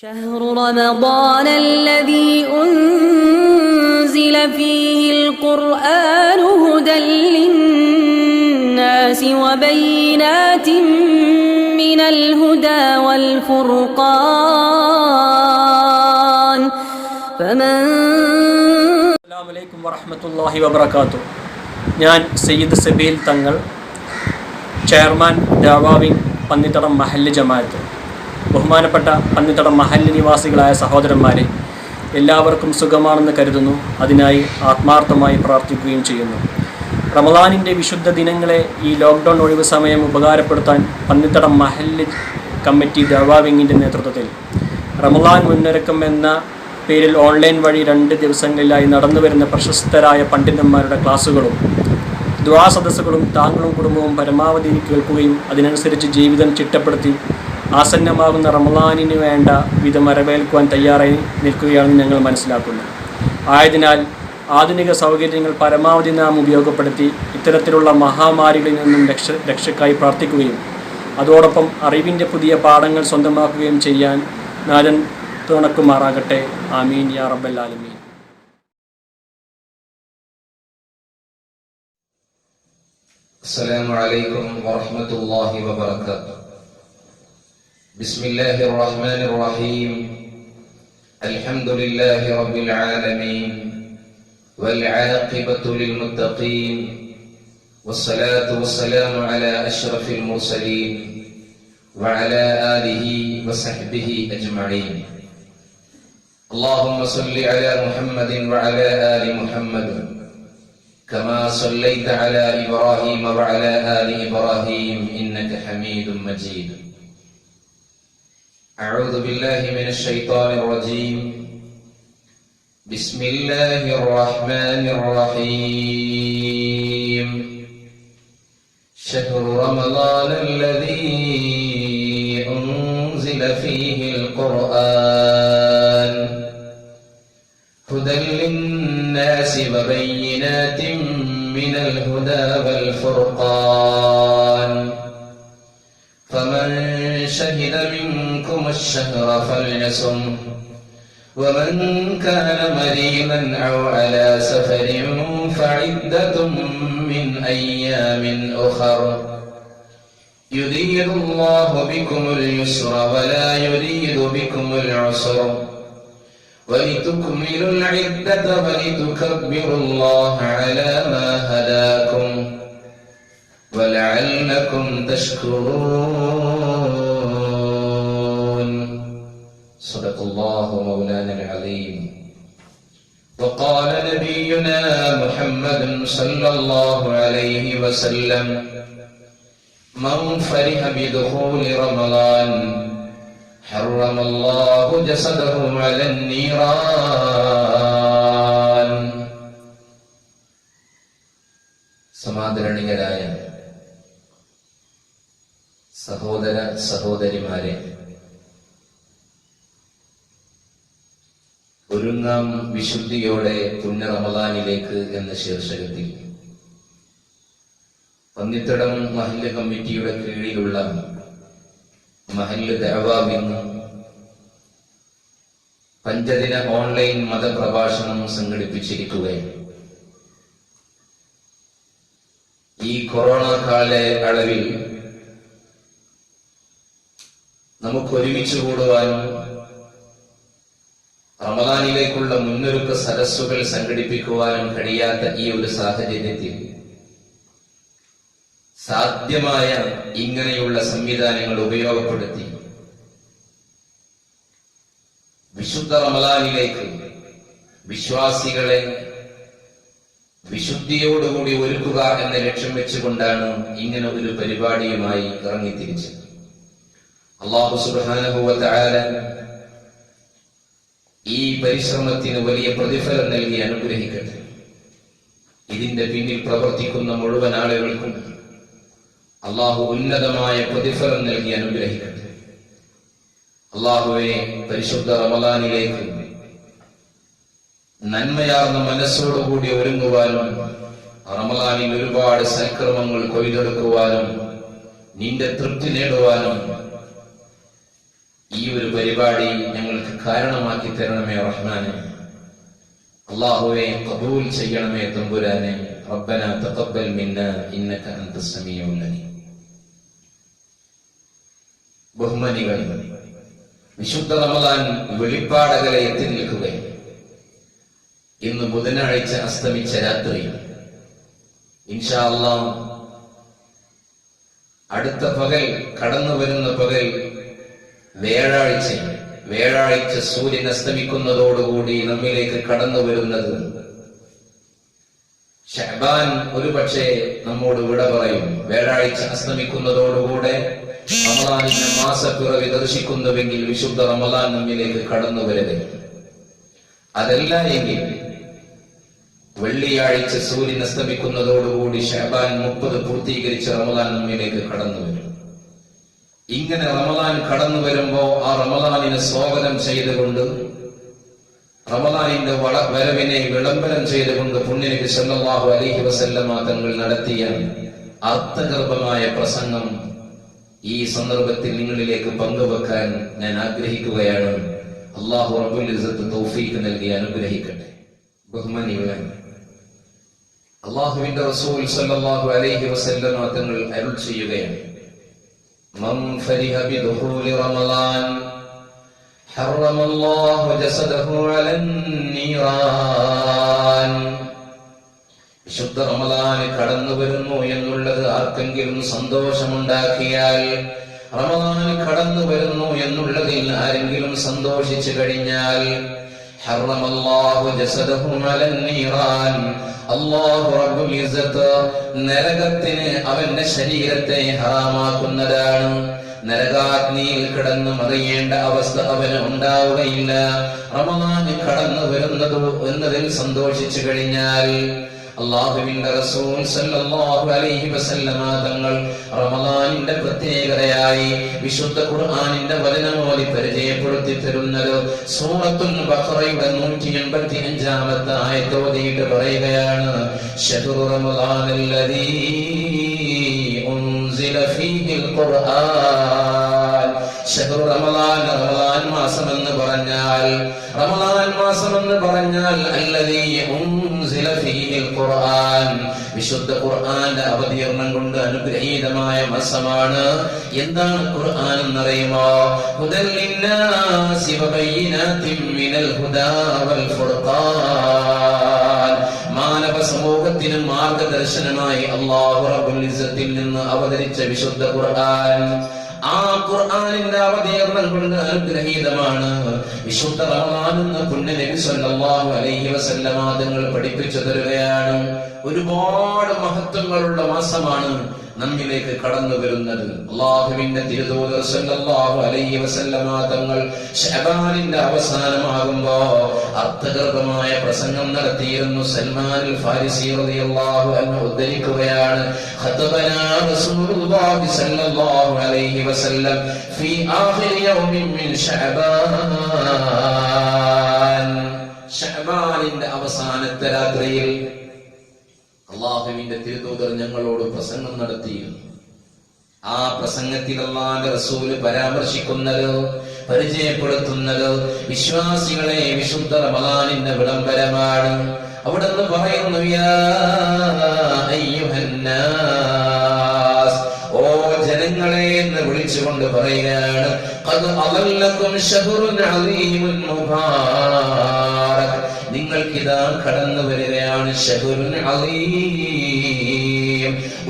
شهر رمضان الذي أنزل فيه القرآن هدى للناس وبينات من الهدى والفرقان അസ്സലാമു അലൈക്കും വറഹ്മത്തുള്ളാഹി വബറകാതുഹു. ഞാൻ സയ്യിദ് സബീൽ തങ്ങൾ, ചെയർമാൻ ദഅവാ വിംഗ് പന്നിത്തടം മഹല്ല് ജമാഅത്ത്. ബഹുമാനപ്പെട്ട പന്നിത്തടം മഹല്ല് നിവാസികളായ സഹോദരന്മാരെ, എല്ലാവർക്കും സുഖമാണെന്ന് കരുതുന്നു. അതിനായി ആത്മാർത്ഥമായി പ്രാർത്ഥിക്കുകയും ചെയ്യുന്നു. റമളാനിൻ്റെ വിശുദ്ധ ദിനങ്ങളെ ഈ ലോക്ക്ഡൗൺ ഒഴിവ് സമയം ഉപകാരപ്പെടുത്താൻ പന്നിത്തടം മഹല്ല് കമ്മിറ്റി ദഅവാ വിംഗിൻ്റെ നേതൃത്വത്തിൽ റമളാൻ മുന്നൊരുക്കം എന്ന പേരിൽ ഓൺലൈൻ വഴി 2 ദിവസങ്ങളിലായി നടന്നു വരുന്ന പ്രശസ്തരായ പണ്ഡിതന്മാരുടെ ക്ലാസ്സുകളും ദുആ സദസ്സുകളും താങ്കളും കുടുംബവും പരമാവധി കേൾക്കുകയും അതിനനുസരിച്ച് ജീവിതം ചിട്ടപ്പെടുത്തി ആസന്നമാകുന്ന റമളാനിന് വേണ്ട വിധം വരവേൽക്കുവാൻ തയ്യാറായി നിൽക്കുകയാണെന്ന് ഞങ്ങൾ മനസ്സിലാക്കുന്നു. ആയതിനാൽ ആധുനിക സൗകര്യങ്ങൾ പരമാവധി നാം ഉപയോഗപ്പെടുത്തി ഇത്തരത്തിലുള്ള മഹാമാരികളിൽ നിന്നും രക്ഷയ്ക്കായി പ്രാർത്ഥിക്കുകയും അതോടൊപ്പം അറിവിൻ്റെ പുതിയ പാഠങ്ങൾ സ്വന്തമാക്കുകയും ചെയ്യാൻ നാഥൻ തുണക്കുമാറാകട്ടെ. ആമീൻ യാ റബ്ബൽ ആലമീൻ. السلام عليكم ورحمة الله وبركاته. بسم الله الرحمن الرحيم. الحمد لله رب العالمين والعاقبة للمتقين والصلاة والسلام على أشرف المرسلين وعلى آله وصحبه أجمعين. اللهم صل على محمد وعلى آل محمد كما صليت على إبراهيم وعلى آل إبراهيم إنك حميد مجيد. أعوذ بالله من الشيطان الرجيم. بسم الله الرحمن الرحيم. شهر رمضان الذي أنزل فيه القرآن هدى للناس وبينات من الهدى والفرقان فمن شهد منكم الشهر فليصم ومن كان مريضا أو على سفر فعدة من أيام أخر يريد الله بكم اليسر ولا يريد بكم العسر ولتكملوا العدة ولتكبروا الله على ما هداكم ولعلكم تشكرون. صدق الله مولانا العظيم. وقال نبينا محمد صلى الله عليه وسلم: من فرح بدخول رمضان حرم الله جسده على النيران. സമാദരണീയരായ സഹോദര സഹോദരിമാരെ, ഒരുങ്ങാം വിശുദ്ധിയോടെ പുണ്യ റമളാനിലേക്ക് എന്ന ശീർഷകത്തിൽ പന്നിത്തടം മഹല്ല് കമ്മിറ്റിയുടെ കീഴിലുള്ള മഹല്ല് ദഅവാ വിംഗ് പഞ്ചദിന ഓൺലൈൻ മതപ്രഭാഷണം സംഘടിപ്പിച്ചിരിക്കുകയാണ്. ഈ കൊറോണ കാലയളവിൽ നമുക്ക് ഒരുമിച്ച് കൂടുവാനും റമളാനിലേക്കുള്ള മുന്നൊരുക്ക സദസ്സുകൾ സംഘടിപ്പിക്കുവാനും കഴിയാത്ത ഈ ഒരു സാഹചര്യത്തിൽ സാധ്യമായ ഇങ്ങനെയുള്ള സംവിധാനങ്ങൾ ഉപയോഗപ്പെടുത്തി വിശുദ്ധ റമളാനിലേക്ക് വിശ്വാസികളെ വിശുദ്ധിയോടുകൂടി ഒരുക്കുക എന്ന ലക്ഷ്യം വെച്ചുകൊണ്ടാണ് ഇങ്ങനെ ഒരു പരിപാടിയുമായി ഇറങ്ങിത്തിരിച്ചത്. അല്ലാഹു സുബ്ഹാനഹു വ തആല ഈ പരിശ്രമത്തിന് വലിയ പ്രതിഫലം നൽകി അനുഗ്രഹിക്കട്ടെ. ഇതിന്റെ പിന്നിൽ പ്രവർത്തിക്കുന്ന മുഴുവൻ ആളുകൾക്കും അല്ലാഹു ഉന്നതമായ പ്രതിഫലം നൽകി അനുഗ്രഹിക്കട്ടെ. അല്ലാഹുവേ, പരിശുദ്ധ റമളാനിലേക്ക് നന്മയാർന്ന മനസ്സോടുകൂടി ഒരുങ്ങുവാനും റമളാനിൽ ഒരുപാട് സൽക്കർമ്മങ്ങൾ കൊയ്തെടുക്കുവാനും നിന്റെ തൃപ്തി നേടുവാനും ഈ ഒരു പരിപാടി ഞങ്ങൾക്ക് കാരണമാക്കി തരണമേ റഹ്മാനെ. അല്ലാഹുവേ ഖബൂൽ ചെയ്യണമേ തമ്പുരാനെ. റബ്ബനാ തഖബ്ബൽ മിന്നാ ഇന്നക അൻതസ് സമീഉൽ അലീം. ബഹുമാനികൾ, വിശുദ്ധ റമദാൻ വെളിപ്പാടകലെ എത്തി നിൽക്കുകയാണ്. ഇന്ന് ബുധനാഴ്ച അസ്തമിച്ച രാത്രി, ഇൻഷാ അല്ലാഹ് അടുത്ത പകൽ, കടന്നു വരുന്ന പകൽ വ്യാഴാഴ്ച സൂര്യൻ അസ്തമിക്കുന്നതോടുകൂടി നമ്മിലേക്ക് കടന്നു വരുന്നത് ശഅബാൻ ഒരുപക്ഷെ നമ്മോട് വിട പറയും. വ്യാഴാഴ്ച അസ്തമിക്കുന്നതോടുകൂടെ റമദാനിന്റെ മാസപ്പിറവി ദർശിക്കുന്നുവെങ്കിൽ വിശുദ്ധ റമദാൻ നമ്മിലേക്ക് കടന്നു വരികയും, അതല്ല എങ്കിൽ വെള്ളിയാഴ്ച സൂര്യൻ അസ്തമിക്കുന്നതോടുകൂടി ശഅബാൻ 30 പൂർത്തീകരിച്ച് റമദാൻ നമ്മിലേക്ക് കടന്നു വരും. ഇങ്ങനെ റമദാൻ കടന്നു വരുമ്പോ ആ റമദാനിനെ സ്വാഗതം ചെയ്തുകൊണ്ട്, റമദാനിന്റെ വരവിനെ വിളംബരം ചെയ്തുകൊണ്ട് പുണ്യനബി സല്ലല്ലാഹു അലൈഹി വസല്ലമ തങ്ങൾ നടത്തിയ അർത്ഥഗർഭമായ പ്രസംഗം ഈ സന്ദർഭത്തിൽ നിങ്ങളിലേക്ക് പങ്കുവെക്കാൻ ഞാൻ ആഗ്രഹിക്കുകയാണ്. അല്ലാഹു റബ്ബുൽ ഇസ്സത്ത് തൗഫീഖ് നൽകി അനുഗ്രഹിക്കട്ടെ. ബഹുമാനികളെ, അല്ലാഹുവിന്റെ റസൂൽ സല്ലല്ലാഹു അലൈഹി വസല്ലമ തങ്ങൾ അരുൾ ചെയ്യുകയാണ്, മൻ ഫരിഹ ബിദുഖൂലി റമളാൻ ഹറമല്ലാഹു ജസദഹു അലൻ നീറാൻ. വിശുദ്ധ റമളാൻ കടന്നു വരുന്നു എന്നുള്ളത് ആർക്കെങ്കിലും സന്തോഷമുണ്ടാക്കിയാൽ, റമളാൻ കടന്നു വരുന്നു എന്നുള്ളതിൽ ആരെങ്കിലും സന്തോഷിച്ചു കഴിഞ്ഞാൽ, ഹറമല്ലാഹു ജസദഹു അലൻ നീറാൻ, അല്ലാഹു റബ്ബുൽ ഇസ്സത്ത് നരകത്തിന് അവന്റെ ശരീരത്തെ ഹറാമാക്കുന്നതാണ്. നരകാഗ്നിയിൽ കിടന്നു മറിയേണ്ട അവസ്ഥ അവന് ഉണ്ടാവുകയില്ല. റമളാൻ കടന്നു വരുന്നത് എന്നതിൽ സന്തോഷിച്ചു കഴിഞ്ഞാൽ, അല്ലാഹുവിന്റെ റസൂൽ സല്ലല്ലാഹു അലൈഹി വസല്ലമ തങ്ങൾ റമളാനിന്റെ പ്രത്യേകതയായി വിശുദ്ധ ഖുർആനിന്റെ വചനമോദി പരിചയപ്പെടുത്തി തരുന്നത് സൂറത്തുൽ ബഖറയുടെ 185-ാമത്തെ ആയത്ത് ഓതിയിട്ട് പറയുകയാണ്, ശഹ്റു റമളാനല്ലദീ ഉൻസില ഫീഹിൽ ഖുർആൻ. ശഹ്റു റമളാൻ, റമളാൻ മാസം എന്ന് പറഞ്ഞാൽ, റമളാൻ മാസം എന്ന് പറഞ്ഞാൽ അല്ലദീ ഉൻസില ഫീഹിൽ ഖുർആൻ, വിശുദ്ധ ഖുർആന്റെ അവതീർണം കൊണ്ട് അനുഗ്രഹീതമായ മാസമാണ്. എന്താണ് ഖുർആൻ എന്നറിയുമോ? ഹുദൽ ലിന്നാസി വബയ്യിനാതിൻ മിനൽ ഹുദാ വൽ ഫുർഖാൻ, മാനവ സമൂഹത്തിന് മാർഗദർശനമായി അല്ലാഹു റബ്ബുൽ ഇസ്സത്തിൽ നിന്ന് അവതരിച്ച വിശുദ്ധ ഖുർആൻ. ആ ഖുർആനിന്റെ അവതീർണം കൊണ്ട് അനുഗ്രഹീതമാണ് വിശുദ്ധ റമളാൻ എന്ന് പുണ്യനബി സല്ലല്ലാഹു അലൈഹി വസല്ലമ തങ്ങൾ പഠിപ്പിച്ചു തരുകയാണ്. ഒരുപാട് മഹത്വങ്ങളുള്ള മാസമാണ് നമ്മിലേക്ക് കടന്നു വരുന്നത്. അല്ലാഹുവിന്റെ തിരുദൂതർ സല്ലല്ലാഹു അലൈഹി വസല്ലമ തങ്ങൾ ശഅബാനിന്റെ അവസാനമാകുമ്പോ അർത്ഥഗർഭമായ പ്രസംഗം നടത്തിയിരുന്നു. സൽമാൻ ഫാരിസി റളിയല്ലാഹു അൻഹു ഉദ്ധരിക്കുകയാണ്, ഖതബനാ റസൂലുള്ളാഹി സല്ലല്ലാഹു അലൈഹി വസല്ലം ഫീ ആഖിരി യൗമിൻ മിൻ ശഅബാൻ. ശഅബാനിന്റെ അവസാനത്തെ രാത്രിയിൽ അല്ലാഹുവിന്റെ തിരുദൂതർ ഞങ്ങളോട് പ്രസംഗം നടത്തിയിരുന്നു. ആ പ്രസംഗത്തിൽ അല്ലാഹുവിന്റെ റസൂൽ പരാമർശിക്കുന്നത്, പരിചയപ്പെടുത്തുന്നത് വിശ്വാസികളെ വിശുദ്ധ റമളാനിന്റെ വിളംബരമാണ്. അവിടെ നിന്ന് പറയുന്നു, യാ അയ്യുഹന്നാസ്, ഓ ജനങ്ങളെ എന്ന് വിളിച്ചുകൊണ്ട് പറയുകയാണ്, ഖദ് അളല്ലകും ശഹ്റുൻ അളീമുൻ മുബാറക്, നിങ്ങൾക്കിതാ കടന്നു വരികയാണ് ശഹ്റുൻ അളീം,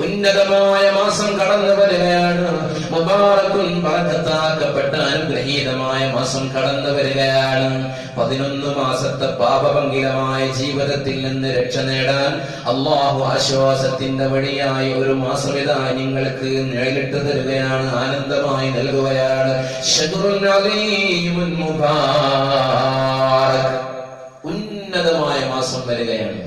ഉന്നതമായ മാസം കടന്നു വരികയാണ്. മുബാറകുൻ, ബറകത്താക്കപ്പെട്ട അനുഗ്രഹീതമായ മാസം കടന്നു വരികയാണ്. 11 മാസത്തെ പാപഭംഗിലമായ ജീവിതത്തിൽ നിന്ന് രക്ഷ നേടാൻ അല്ലാഹു ആശ്വാസത്തിന്റെ വഴിയായി ഒരു മാസം ഇതാ നിങ്ങൾക്ക് നേരിട്ട് തരുകയാണ്, ആനന്ദമായി നൽകുകയാണ്. ശഹ്റുൻ അളീമുൻ മുബാറക്, ഉന്നതമായ മാസം വരികയാണ്.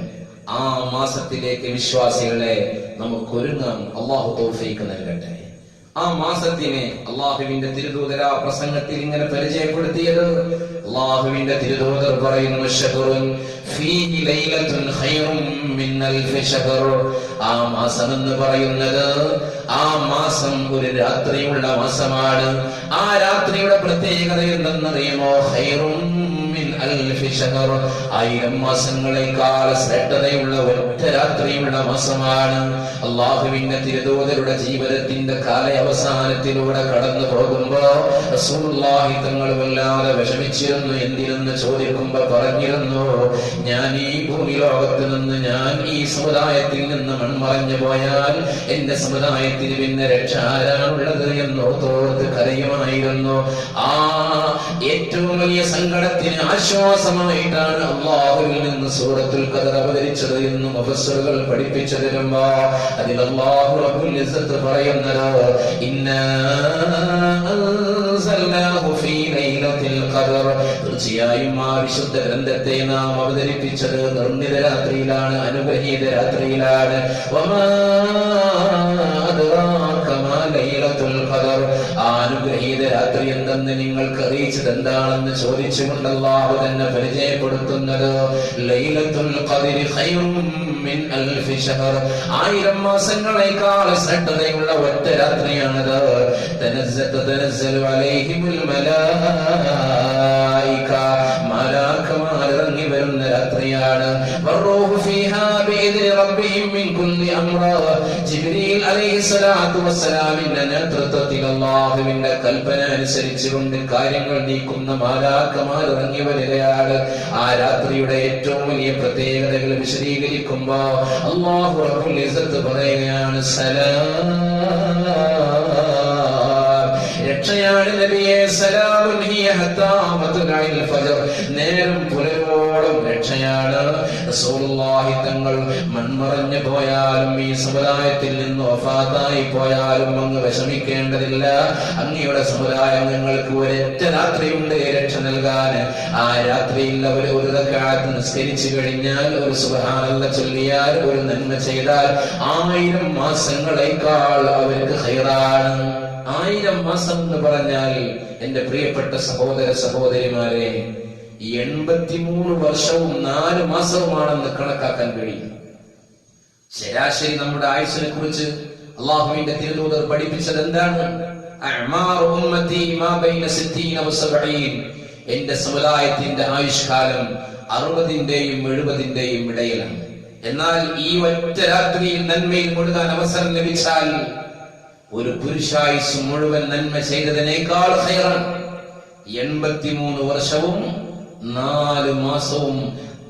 ആ മാസത്തിലേക്ക് വിശ്വാസികളെ നമുക്ക് ഒരുങ്ങാം. അല്ലാഹു തൗഫീഖ് നൽകട്ടെ. ആ മാസത്തിനെ അല്ലാഹുവിന്റെ തിരുദൂതർ ആ പ്രസംഗത്തിൽ ഇങ്ങനെ പരിചയപ്പെടുത്തിയത്, അല്ലാഹുവിന്റെ തിരുദൂതർ പറയുന്നു, ശഹ്റുൻ ഫീഹി ലൈലത്തുൻ ഖൈറും മിൻ അൽഫി ശഹർ. ആ മാസം എന്ന് പറയുന്നത് ആ മാസം ഒരു രാത്രിയുള്ള മാസമാണ്. ആ രാത്രിയുടെ പ്രത്യേകത എന്തെന്നറിയുമോ? ഖൈറും മിൻ അൽഫി ശഹർ, 1000 മാസങ്ങളെക്കാൾ ശ്രേഷ്ഠതയുള്ള ഒറ്റ രാത്രിയുള്ള മാസമാണ്. അല്ലാഹുവിന്റെ തിരുദൂതരുടെ ജീവിതത്തിന്റെ കാലയവസാനത്തിലൂടെ കടന്നു പോകുമ്പോ റസൂലുള്ളാഹി തങ്ങൾ വല്ലാതെ വിഷമിച്ചിരുന്നു. എന്തിനെന്ന് ചോദിക്കുമ്പോ പറഞ്ഞിരുന്നു, ഞാൻ ഈ ഭൂമി ലോകത്ത് നിന്ന്, ഞാൻ ഈ സമുദായത്തിൽ നിന്ന് മൺമറഞ്ഞു പോയാൽ എന്റെ സമുദായത്തിന് പിന്നെ രക്ഷ ആരാണുള്ളത് എന്നോർത്തോർത്ത് കരയുമായിരുന്നു. ആ ഏറ്റവും വലിയ സങ്കടത്തിന് ആശ്വാസമായിട്ടാണ് അല്ലാഹുവിൽ നിന്ന് സൂറത്തുൽ ഖദർ അവതരിച്ചത് എന്ന് മുഫസ്സിറുകൾ പഠിപ്പിച്ചു തരുമ്പോ അതിൽ അല്ലാഹു റബ്ബുൽ ഇസ്സത്ത് പറയുന്നത്, ഇന്നാ അൻസൽനാഹു ഫീ ലൈലത്തിൽ ഖദർ, തീർച്ചയായും ആ വിശുദ്ധ ഗ്രന്ഥത്തെ നാം അവതരിപ്പിച്ചത് നിർണിത രാത്രിയിലാണ്, അനുഗ്രഹീത രാത്രിയിലാണ്. വമാ അദ്റാക മാ ലൈലത്തുൽ ഖദർ, ആ അനുഗ്രഹീത രാത്രി എന്തെന്ന് നിങ്ങൾക്ക് അറിയിച്ചത് എന്താണെന്ന് ചോദിച്ചുകൊണ്ട് അല്ലാഹു തന്നെ പരിചയപ്പെടുത്തുന്നത്, ലൈലത്തുൽ ഖദ്രി ഖൈറും മിൻ അൽഫി ശഹർ, 1000 മാസങ്ങളെക്കാൾ ശ്രേഷ്ഠതയുള്ള ഒറ്റ രാത്രിയാണത്. തനസ്സലു അലൈഹിമുൽ മലായിക, മലാക്കമാർ ഇറങ്ങി വരുന്ന രാത്രിയാണ്. വറൂഹു ഫീഹാ ബിഇദ്നി റബ്ബിഹിം മിൻ കുല്ലി അംറ, ജിബ്രീൽ അലൈഹിസ്സലാത്തു വസ്സലാമിന്റെ നേതൃത്വത്തിൽ അല്ലാഹുവിന്റെ കൽപ്പന അനുസരിച്ചുകൊണ്ട് കാര്യങ്ങൾ നീക്കുന്ന മാലാക്കമാർ ഇറങ്ങി വരികയാണ്. ആ രാത്രിയുടെ ഏറ്റവും വലിയ പ്രത്യേകതകൾ വിശദീകരിക്കുമ്പോൾ അല്ലാഹു റബ്ബുൽ ഇസ്സത്ത് പറയുകയാണ്, സലാം, രക്ഷയാണ് നബിയെ, സലാമുൻ ഹിയ ഹത്താ മത്ലഇൽ ഫജ്ർ, നേരം പുലരോളം രക്ഷയാണ്. റസൂലുള്ളാഹി തങ്ങൾ മൺമറഞ്ഞു പോയാലും ഈ സമുദായത്തിൽ നിന്ന് വഫാത്തായി പോയാലും അങ്ങ് വിഷമിക്കേണ്ടതില്ല. അങ്ങയുടെ സമുദായം നിങ്ങൾക്ക് ഒരൊറ്റ രാത്രിയുണ്ട് രക്ഷ നൽകാൻ. ആ രാത്രിയിൽ അവർ ഒരു റക്അത്ത് നിസ്കരിച്ചു കഴിഞ്ഞാൽ, ഒരു സുബ്ഹാനല്ലാഹ് ചൊല്ലിയാൽ, ഒരു നന്മ ചെയ്താൽ 1000 മാസങ്ങളെക്കാൾ അവർക്ക് ഖൈറാണ്. 1000 മാസം എന്ന് പറഞ്ഞാൽ എന്റെ പ്രിയപ്പെട്ട സഹോദര സഹോദരിമാരെ, 83 വർഷവും 4 മാസവുമാണെന്ന് കണക്കാക്കാൻ കഴിയും. ശരാശരി നമ്മുടെ ആയുസ്സിനെ കുറിച്ച് അള്ളാഹുവിന്റെ തിരുദൂതർ പഠിപ്പിച്ചത് എന്താണ്? അഅ്മാറു ഉമ്മത്തി മാ ബൈന 60 വ 70, എന്റെ സമുദായത്തിന്റെ ആയുഷ്കാലം 60ന്റെയും 70ന്റെയും ഇടയിലാണ്. എന്നാൽ ഈ ഒറ്റ രാത്രിയിൽ നന്മയിൽ മുഴുകാൻ അവസരം ലഭിച്ചാൽ ഒരു പുരുഷായുസ് മുഴുവൻ നന്മ ചെയ്തതിനേക്കാൾ ഖൈറാണ്. 83 വർഷവും 4 മാസവും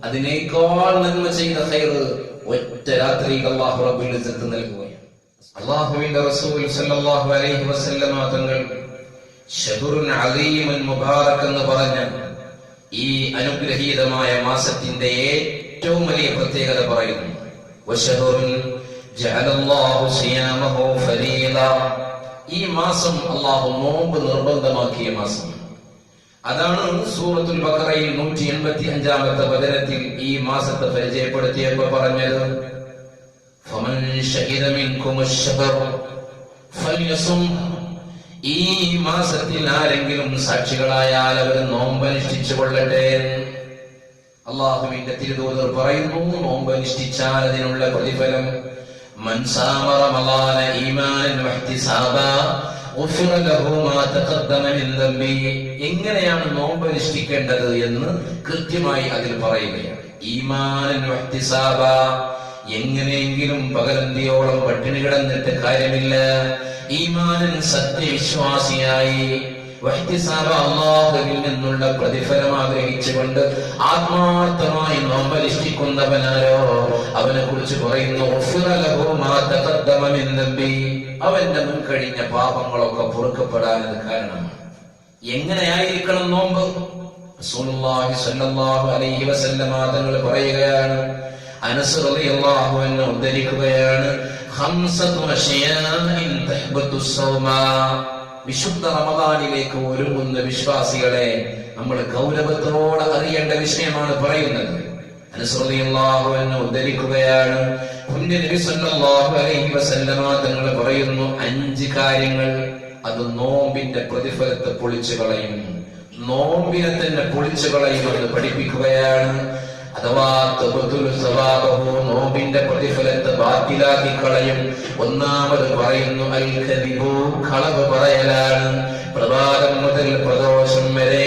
അതിനേക്കാൾ നന്മ ചെയ്ത ഖൈർ ഒറ്റ രാത്രിയിൽ അല്ലാഹു റബ്ബുൽ ഇസ്സത്ത് നൽകുകയാണ്. അല്ലാഹുവിന്റെ റസൂൽ സല്ലല്ലാഹു അലൈഹി വസല്ലമ തങ്ങൾ ശഹ്റുൻ അലീമുൻ മുബാറക് എന്ന് പറഞ്ഞ ഈ അനുഗ്രഹീതമായ മാസത്തിന്റെ ഏറ്റവും വലിയ പ്രത്യേകത പറയുന്നു. വശഹ്റുൻ ജഅലല്ലാഹു സിയാമഹു ഫരീള, ഈ മാസം അല്ലാഹു നോമ്പ് നിർബന്ധമാക്കിയ മാസം. അതാണ് സൂറത്തുൽ ബഖറയിൽ 185ാമത്തെ വചനത്തിൽ ഈ മാസത്തെ പരിചയപ്പെടുത്തിയപ്പോൾ പറഞ്ഞത്, ഫമൻ ശഹിദ മിൻകുമുശ് ശഹ്റ ഫൽയസും, ഈ മാസത്തിൽ ആരെങ്കിലും സാക്ഷികളായാൽ അവർ നോമ്പനുഷ്ഠിച്ചു കൊള്ളട്ടെ. അല്ലാഹുവിന്റെ തിരുദൂതർ പറയുന്നു, നോമ്പനുഷ്ഠിച്ചാൽ അതിനുള്ള പ്രതിഫലം, മൻ സാമ റമളാന ഈമാനൻ വഹ്തിസാബാ ഗുഫിറ ലഹു മാ തഖദ്ദമ മിൻ ദംബി. എങ്ങനെയാണ് നോമ്പ് അനുഷ്ഠിക്കേണ്ടത് എന്ന് കൃത്യമായി അതിൽ പറയുകയാണ്. ഈമാനൻ വഹ്തിസാബാ, എങ്ങനെയെങ്കിലും പകലന്തിയോളം പട്ടിണി കിടന്നിട്ട് കാര്യമില്ല. ഈമാനൻ, സത്യവിശ്വാസിയായി, വഹ്തിസാബ, അല്ലാഹുവിൽ നിന്നുള്ള പ്രതിഫലം ആഗ്രഹിച്ചുകൊണ്ട് ആത്മാർത്ഥമായി നോമ്പനുഷ്ഠിക്കുന്നവനാരോ അവനെ കുറിച്ച് പറയുന്നു, ഗുഫിറ ലഹു മാ തഖദ്ദമ മിൻ ദംബി, അവന്റെ മുൻകഴിഞ്ഞ പാപങ്ങളൊക്കെ പൊറുക്കപ്പെടാൻ അത് കാരണമാണ്. എങ്ങനെയായിരിക്കണം നോമ്പ്? റസൂലുള്ളാഹി സ്വല്ലല്ലാഹു അലൈഹി വസല്ലമ തങ്ങൾ പറയുകയാണ്, അനസ് റളിയല്ലാഹു അൻഹു ഉദ്ധരിക്കുകയാണ്, ഖംസതു അശ്യാഇൻ തഹ്ബതു സൗമാ, വിശുദ്ധ റമദാനിലേക്ക് ഒരുങ്ങുന്ന വിശ്വാസികളെ നമ്മൾ ഗൗരവത്തോടെ അറിയേണ്ട വിഷയമാണ് പറയുന്നത്. അനസ് റളിയല്ലാഹു അൻഹു ഉദ്ധരിക്കുകയാണ്, നബി സല്ലല്ലാഹു അലൈഹി വസല്ലമ തങ്ങൾ പറയുന്നു, 5 കാര്യങ്ങൾ അത് നോമ്പിന്റെ പ്രതിഫലത്തെ പൊളിച്ചു കളയും, നോമ്പിനെ തന്നെ പൊളിച്ചു കളയുമെന്ന് പഠിപ്പിക്കുകയാണ്. അഥവാ നോമ്പിന്റെ പ്രതിഫലത്തെ ബാത്തിലാക്കി കളയും. ഒന്നാമത് പറയുന്നു അൽ കദിബു, കളവ് പറയലാണ്. പ്രഭാതം മുതൽ പ്രദോഷം വരെ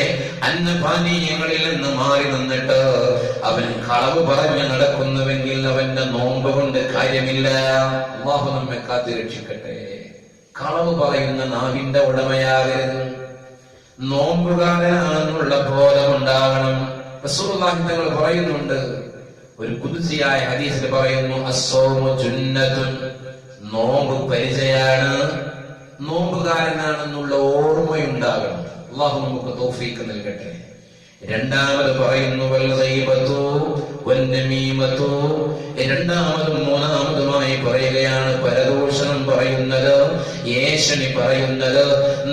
അന്നപാനീയങ്ങളിൽ നിന്ന് മാറി നിന്നിട്ട് അവൻ കളവ് പറഞ്ഞു നടക്കുന്നുവെങ്കിൽ അവന്റെ നോമ്പ് കൊണ്ട് കാര്യമില്ല. അല്ലാഹു നമ്മെ കാത്തു രക്ഷിക്കട്ടെ. കളവ് പറയുന്ന നാവിന്റെ ഉടമയാകരുത്. നോമ്പുകാരനാണെന്നുള്ള ബോധമുണ്ടാകണം. റസൂലുള്ളാഹി തങ്ങൾ പറയുന്നുണ്ട്, ഒരു ഖുദ്സിയായ ഹദീസിൽ പറയുന്നു, അസ്സൗമു ജുന്നത്തുൻ, നോമ്പ് പരിചയാണ്. നോമ്പുകാരനാണെന്നുള്ള ഓർമ്മയുണ്ടാകണം. അല്ലാഹു നമുക്ക് തൗഫീഖ് നൽകട്ടെ. രണ്ടാമത് പറയുന്നു വൽ ഗൈബതു വൻ നമീമതു, രണ്ടാമതും മൂന്നാമതുമായി പറയുകയാണ് പരദൂഷണം പറയുന്നത്, ഏഷണി പറയുന്നത്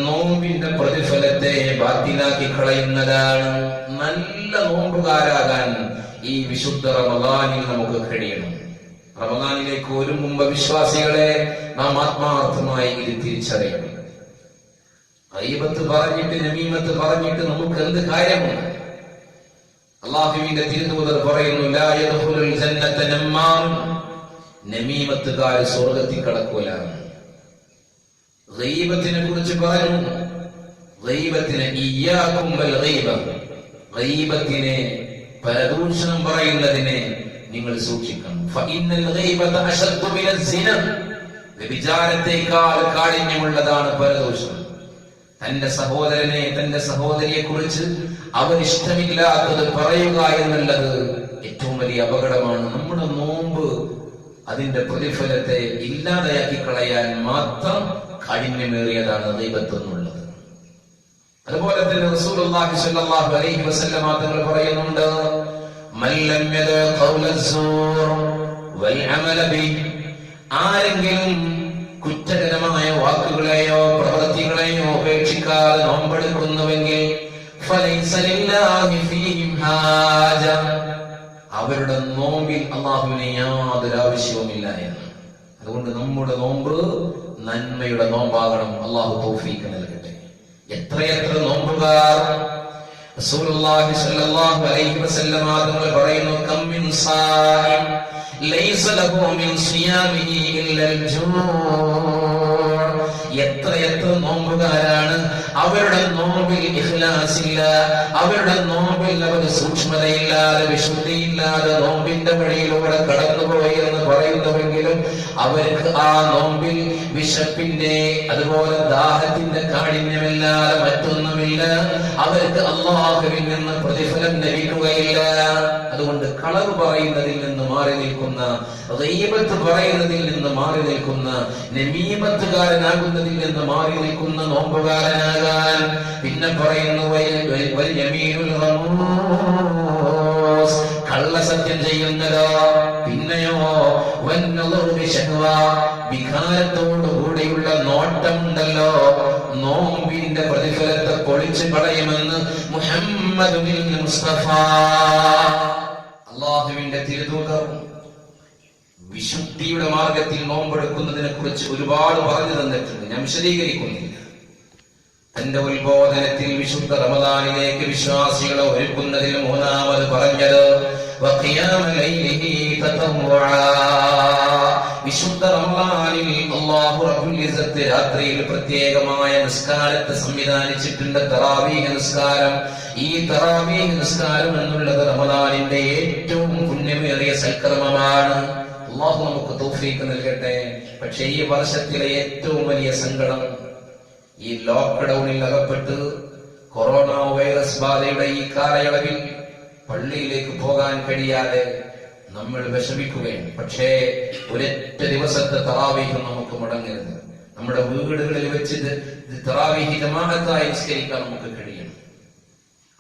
നോമ്പിന്റെ പ്രതിഫലത്തെ ബാത്തിലാക്കി കളയുന്നതാണ്. നല്ല നോമ്പുകാരാകാൻ ഈ വിശുദ്ധ റമദാനിൽ നമുക്ക് കഴിയണം. റമദാനിലേക്ക് ഒരു മുമ്പ് വിശ്വാസികളെ നാം ആത്മാർത്ഥമായി ഇത് തിരിച്ചറിയണം. ഗൈബത്ത് പറഞ്ഞിട്ട് നമീമത്ത് പറഞ്ഞിട്ട് നമുക്ക് എന്ത് കാര്യമുണ്ട്? അല്ലാഹുവിന്റെ തിരുദൂതർ പറയുന്നു, ലാ യദ്ഖുലുൽ ജന്നത നമ്മാർ, നമീമത്തുകാർ സ്വർഗ്ഗത്തിൽ കടക്കൂല. ഗൈബത്തിനെ കുറിച്ച് പറഞ്ഞു, ഗൈബത്തിനെ ഇയ്യാകും വൽ ഗൈബ, ഗൈബത്തിനെ പരദൂഷണം പറയുന്നതിനെ നിങ്ങൾ സൂക്ഷിക്കണം. ഫഇന്നൽ ഗൈബത അശദ്ദു മിനൽ സിന, വ്യഭിചാരത്തേക്കാൾ കാഠിന്യമുള്ളതാണ് പരദൂഷണം. തന്റെ സഹോദരനെ, തന്റെ സഹോദരിയെ കുറിച്ച് അവരിഷ്ടമില്ലാത്തത് പറയുക എന്നുള്ളത് ഏറ്റവും വലിയ അപകടമാണ്. നമ്മുടെ നോമ്പ് അതിന്റെ പ്രതിഫലത്തെ ഇല്ലാതെയാക്കി കളയാൻ മാത്രം കാഠിന്യമേറിയതാണ് ഗൈബത്ത് എന്നുള്ളത്. അതുപോലെ തന്നെ റസൂലുള്ളാഹി സ്വല്ലല്ലാഹു അലൈഹി വസല്ലം തങ്ങൾ പറയുന്നുണ്ട്, മൻ ലം യദ ഖൗലസ്സൂർ വൽ അമല ബി, ആരെങ്കിലും കുറ്റകരമായ വാക്കുകളെയോ പ്രവൃത്തികളെയോ ഉപേക്ഷിക്കാതെ നോമ്പെടുക്കുന്നുവെങ്കിൽ ഫലൈസ ലില്ലാഹി ഫീഹിം ഹാജ, അവരുടെ നോമ്പിൽ അല്ലാഹുവിന് യാതൊരു ആവശ്യവുമില്ല എന്ന്. അതുകൊണ്ട് നമ്മുടെ നോമ്പ് നന്മയുടെ നോമ്പാകണം. അല്ലാഹു തൗഫീഖ് നൽകട്ടെ. എത്രയെത്ര നോമ്പുകാർ റസൂലുള്ളാഹി സ്വല്ലല്ലാഹു അലൈഹി വസല്ലം തങ്ങൾ പറയുന്നു, കം മിൻ സായിം ലൈസ ലഹു മിൻ സിയാമിഹി ഇല്ലൽ ജൂ', എത്രയെത്ര നോമ്പുകാരാണ് അവരുടെ നോമ്പിൽ ഇഖ്ലാസില്ല, അവരുടെ നോമ്പിൽ അവർ സൂക്ഷ്മതയില്ലാതെ വിശുദ്ധിയില്ലാതെ നോമ്പിന്റെ വഴിയിലൂടെ കടന്നുപോയി എന്ന് പറയുന്നുവെങ്കിലും അവർക്ക് ആ നോമ്പിൽ വിശപ്പിന്റെ അതുപോലെ ദാഹത്തിന്റെ കാഠിന്യമില്ലാതെ മറ്റൊന്നുമില്ല. അവർക്ക് അല്ലാഹുവിൽ നിന്ന് പ്രതിഫലം ലഭിക്കുകയില്ല. അതുകൊണ്ട് കളവ് പറയുന്നതിൽ നിന്ന് മാറി നിൽക്കുന്ന, ഗീബത്ത് പറയുന്നതിൽ നിന്ന് മാറി നിൽക്കുന്ന, നമീമത്തുകാരനാകുന്നതിൽ നിന്ന് മാറി നിൽക്കുന്ന നോമ്പുകാരനാകാൻ. പിന്നെ പറയുന്നു വൽ യമീനുൽ ഗമൂസ്, കള്ളസത്യം ചെയ്യുന്നതോ. പിന്നെയോ വന്നദറു ബിശഹ്വ, വികാരത്തോടു കൂടിയുള്ള നോട്ടമുണ്ടല്ലോ, നോമ്പിന്റെ പ്രതിഫലത്തെ പൊളിച്ചു കളയുമെന്ന് മുഹമ്മദുൽ മുസ്തഫ. അല്ലാഹുവിന്റെ തിരുദൂതർ വിശുദ്ധിയുടെ മാർഗത്തിൽ നോമ്പെടുക്കുന്നതിനെ കുറിച്ച് ഒരുപാട് പറഞ്ഞു തന്നിട്ടുണ്ട്. ഞാൻ വിശദീകരിക്കുന്നില്ല. തന്റെ ഉത്ബോധനത്തിൽ വിശുദ്ധ റമദാനിലേക്ക് വിശ്വാസികളെ ഒരുക്കുന്നതിൽ മൂന്നാമത് പറഞ്ഞത് വഖിയാമ ലൈലിഹി തതവ്വുആ, വിശുദ്ധ റമദാനിൽ അല്ലാഹു റബ്ബുൽ ഇസ്സത്ത് രാത്രിയിൽ പ്രത്യേകമായ നിസ്കാരത്തെ സംവിധാനിച്ചിട്ടുണ്ട്, തറാവീഹ് നിസ്കാരം. ഈ തറാവീഹ് നിസ്കാരം എന്നുള്ളത് റമദാനിന്റെ ഏറ്റവും പുണ്യമേറിയ സൽക്കർമ്മമാണ്. അല്ലാഹു നമുക്ക് തൗഫീഖ് നൽകട്ടെ. പക്ഷേ ഈ വർഷത്തിലെ ഏറ്റവും വലിയ സങ്കടം, ഈ ലോക്ക്ഡൌണിൽ അകപ്പെട്ട് കൊറോണ വൈറസ് ബാധയുടെ ഈ കാലയളവിൽ പള്ളിയിലേക്ക് പോകാൻ കഴിയാതെ നമ്മൾ വിഷമിക്കുകയാണ്. പക്ഷേ ഒരൊറ്റ ദിവസത്തെ തറാവീഹ് നമുക്ക് മുടങ്ങരുത്. നമ്മുടെ വീടുകളിൽ വെച്ച് തറാവീഹ് ജമാഅത്തായി നിസ്കരിക്കാൻ നമുക്ക് കഴിയണം.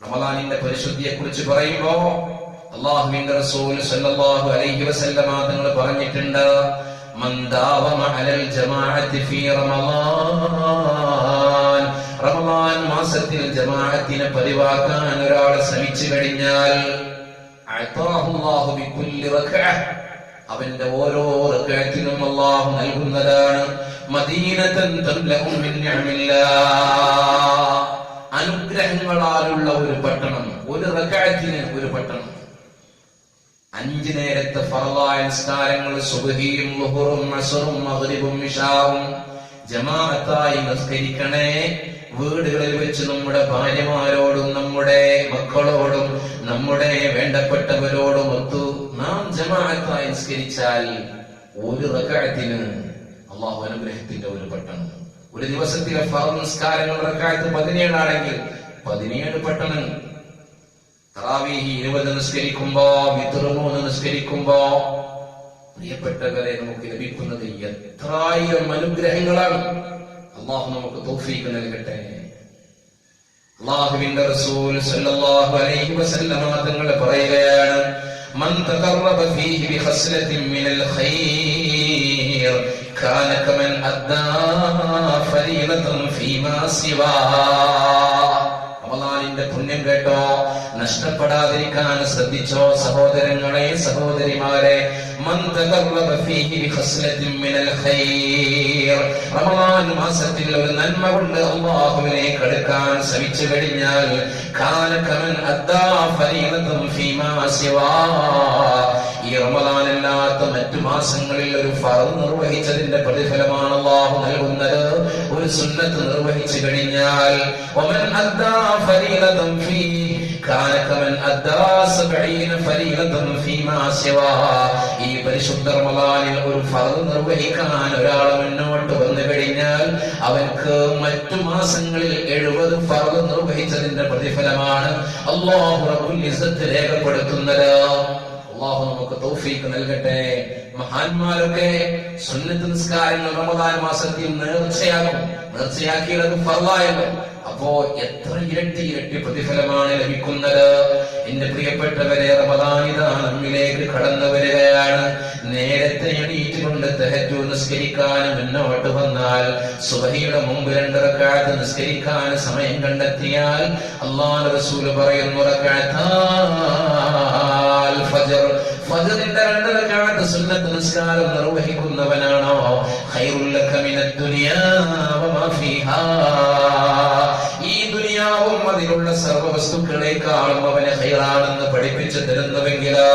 റമദാനിന്റെ പരിശുദ്ധിയെ കുറിച്ച് പറയുമ്പോ അല്ലാഹുവിന്റെ റസൂൽ സല്ലല്ലാഹു അലൈഹി വസല്ലം തങ്ങൾ പറഞ്ഞിട്ടുണ്ട്, മൻ ദാവമ അലൽ ജമാഅത്തി ഫീ റമളാൻ, റമളാൻ മാസത്തിൽ ജമാഅത്തിനെ പതിവാക്കാൻ ഒരാൾ ശ്രമിച്ചു കഴിഞ്ഞാൽ അഅതാഹു അല്ലാഹു ബികുല്ലി റക്അ, അവന്റെ ഓരോ റക്അത്തിനും അല്ലാഹു നൽകുന്നതാണ് മദീനതൻ തംലഉ മിൻ നിഅമില്ലാഹ്, അനുഗ്രഹങ്ങളാലുള്ള ഒരു പട്ടണം. ഒരു റക്അത്തിന് ഒരു പട്ടണം. 5 നേരത്തെ ഫർളായ നിസ്കാരങ്ങൾ സുബ്ഹിയും ളുഹറും അസ്റും മഗ്രിബും ഇശാവും ജമാഅത്തായി നിസ്കരിക്കണേ. വീടുകളിൽ വെച്ച് നമ്മുടെ ഭാര്യമാരോടും നമ്മുടെ മക്കളോടും നമ്മുടെ വേണ്ടപ്പെട്ടവരോടും ഒത്തു നാം ജമാഅത്തായി നിസ്കരിച്ചാൽ ഒരു റക്അത്തിന് അല്ലാഹു അനുഗ്രഹത്തിന്റെ ഒരു പട്ടണം. ഒരു ദിവസത്തിലെ ഫർദ് നിസ്കാരങ്ങൾ റക്അത്ത് 17 ആണെങ്കിൽ 17 പട്ടണം. തറാവീഹ് 20 നിസ്കരിക്കുമ്പോ വിത്ർ 3 നിസ്കരിക്കുമ്പോ പ്രിയപ്പെട്ടവരെ നമുക്ക് ലഭിക്കുന്നത് എത്രായിരം അനുഗ്രഹങ്ങളാണ്. അല്ലാഹു നമുക്ക് തൗഫീഖ് നൽകട്ടെ. അല്ലാഹുവിന്റെ റസൂൽ സല്ലല്ലാഹു അലൈഹി വസല്ലമ തങ്ങൾ പറയുകയാണ്, മൻ തഖറബ ഫീഹി ബിഖസ്ലത്തിൻ മിനൽ ഖൈർ കാന കമൻ അദ്ദാ ഫരീളതൻ ഫീമാ സിവാ. റമളാനിന്റെ പുണ്യം കേട്ടോ, നഷ്ടപ്പെടാതിരിക്കാൻ ശ്രദ്ധിച്ചോ സഹോദരങ്ങളെ സഹോദരിമാരെ. മൻ തഖറബ ഫീഹി ബിഖസ്ലത്തിൻ മിനൽ ഖൈർ, റമളാൻ മാസത്തിൽ ഒരു നന്മ കൊണ്ട് അല്ലാഹുവിലേക്ക് അടുക്കാൻ ശ്രമിച്ചു കഴിഞ്ഞാൽ കാന കമൻ അദ്ദാ ഫരീളതൻ ഫീമാ സിവാ, ഈ റമളാൻ അല്ലാത്ത മറ്റു മാസങ്ങളിൽ ഒരു ഫർദ് നിർവഹിച്ചതിന്റെ പ്രതിഫലമാണ് അല്ലാഹു നൽകുന്നത്. ഒരു സുന്നത്ത് നിർവഹിച്ചു കഴിഞ്ഞാൽ വമൻ അദ്ദാ ഫരീളതൻ ഫീഹി കാന കമൻ അദ്ദാ 70 ഫരീളതൻ ഫീമാ സിവാ. ഈ പരിശുദ്ധ റമളാനിൽ ഒരു ഫർദ് നിർവഹിക്കാൻ ഒരാൾ മുന്നോട്ട് വന്നു കഴിഞ്ഞാൽ അവർക്ക് മറ്റു മാസങ്ങളിൽ 70 ഫർദ് നിർവഹിച്ചതിന്റെ പ്രതിഫലമാണ് അല്ലാഹു റബ്ബുൽ ഇസ്സത്ത് രേഖപ്പെടുത്തുന്നത്. അല്ലാഹു നമുക്ക് തൗഫീഖ് നൽകട്ടെ. മഹാന്മാരൊക്കെ സുന്നത്ത് നിസ്കാരങ്ങൾ റമളാൻ മാസത്തിൽ നേർച്ചയാക്കിയത് ഫർളായല്ലോ. അപ്പോ എത്ര ഇരട്ടി പ്രതിഫലമാണ് ലഭിക്കുന്നത്. എന്റെ പ്രിയപ്പെട്ടവരെ, റമളാൻ ഇതാ നമ്മിലേക്ക് കടന്നു വരികയാണ്. നേരത്തെ എണീറ്റുകൊണ്ട് തഹജ്ജുദ് നിസ്കരിക്കാൻ മുന്നോട്ട് വന്നാൽ, സുബ്ഹിയുടെ മുമ്പ് 2 റക്അത്ത് നിസ്കരിക്കാൻ സമയം കണ്ടെത്തിയാൽ അല്ലാഹുവിന്റെ റസൂൽ പറയുന്നു, റക്അത്താൽ ഫജ്ർ, ഫജ്റിന്റെ 2 റക്അത്ത് സുന്നത്ത് നിസ്കാരം നിർവഹിക്കുന്നവനാണോ ഖൈറുൽ ലക മിനദ് ദുനിയാ വമാ ഫീഹാ, ഈ ദുനിയാവും അതിലുള്ള സർവ്വ വസ്തുക്കളെക്കാളും അവന് ഖൈറാണെന്ന് പഠിപ്പിച്ചു തരുന്നുവെങ്കിലോ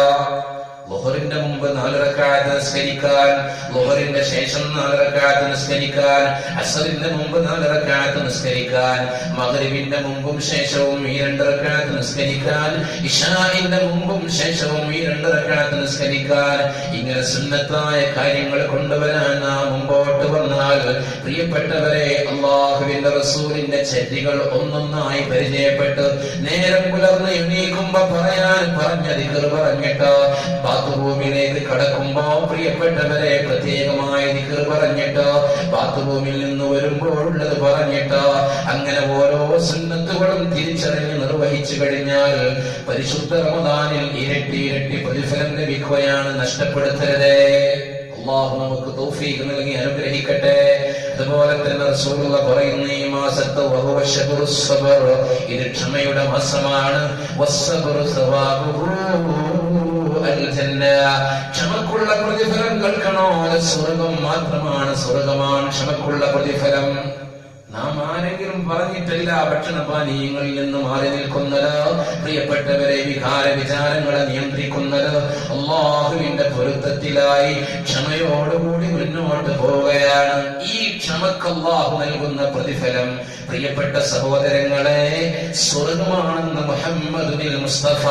ളുഹറിന്റെ മുമ്പ് 4 റക്അത്ത് നിസ്കരിക്കാൻ, ളുഹറിന്റെ ശേഷം 4 റക്അത്ത് നിസ്കരിക്കാൻ, അസ്റിന്റെ മുമ്പ് 4 റക്അത്ത് നിസ്കരിക്കാൻ, മഗ്രിബിന്റെ മുമ്പും ശേഷവും ഈ 2 റക്അത്ത് നിസ്കരിക്കാൻ, ഇശാഇന്റെ മുമ്പും ശേഷവും ഈ 2 റക്അത്ത് നിസ്കരിക്കാൻ, ഇങ്ങനെ സുന്നത്തായ കാര്യങ്ങൾ കൊണ്ടുവരാൻ നാം മുമ്പോട്ട് വന്നാൽ പ്രിയപ്പെട്ടവരെ, അല്ലാഹുവിന്റെ റസൂലിന്റെ ചര്യകൾ ഒന്നൊന്നായി പരിചയപ്പെട്ട് നേരം പുലർന്ന് എണീക്കുമ്പോ പറഞ്ഞ ദിക്ർ പറഞ്ഞിട്ട് ബാത്റൂമിലേക്ക് കടക്കുമ്പോ പ്രിയപ്പെട്ടവരെ പ്രത്യേകമായ ദിക്ർ പറഞ്ഞിട്ട്, ബാത്റൂമിൽ നിന്ന് വരുമ്പോഴുള്ളത് പറഞ്ഞിട്ട്, അങ്ങനെ ഓരോ സുന്നത്തുകളും തിരിച്ചറിഞ്ഞ് നിർവഹിച്ചു കഴിഞ്ഞാൽ പരിശുദ്ധ റമദാനിൽ ഇരട്ടി പ്രതിഫലം ലഭിക്കുകയാണ്. നഷ്ടപ്പെടുത്തരുതേ. അല്ലാഹു നമുക്ക് തൗഫീഖ് നൽകി അനുഗ്രഹിക്കട്ടെ. അതുപോലെ തന്നെ റസൂലുള്ളാഹി പറയുന്നു, ഈ മാസത്തെ വഹുവ ശഹ്റുസ് സബർ, ഇത് ക്ഷമയുടെ മാസമാണ്. വസ്സബ്റു സവാബുഹു അൽ ജന്ന, ക്ഷമക്കുള്ള പ്രതിഫലം കേൾക്കണോ, സ്വർഗം മാത്രമാണ്, സ്വർഗമാണ് ക്ഷമക്കുള്ള പ്രതിഫലം. നാം ആരെങ്കിലും പറഞ്ഞിട്ടില്ല ഭക്ഷണപാനീയങ്ങളിൽ നിന്ന് മാറി നിൽക്കുന്നത്, പ്രിയപ്പെട്ടവരെ വിചാരങ്ങളെ നിയന്ത്രിക്കുന്നത്, അല്ലാഹുവിന്റെ പൊരുത്തത്തിലായി ക്ഷമയോടുകൂടി മുന്നോട്ട് പോവുകയാണ്. ഈ ക്ഷമക്ക് അല്ലാഹു നൽകുന്ന പ്രതിഫലം പ്രിയപ്പെട്ട സഹോദരങ്ങളെ സ്വർഗമാണെന്ന് മുഹമ്മദുൽ മുസ്തഫ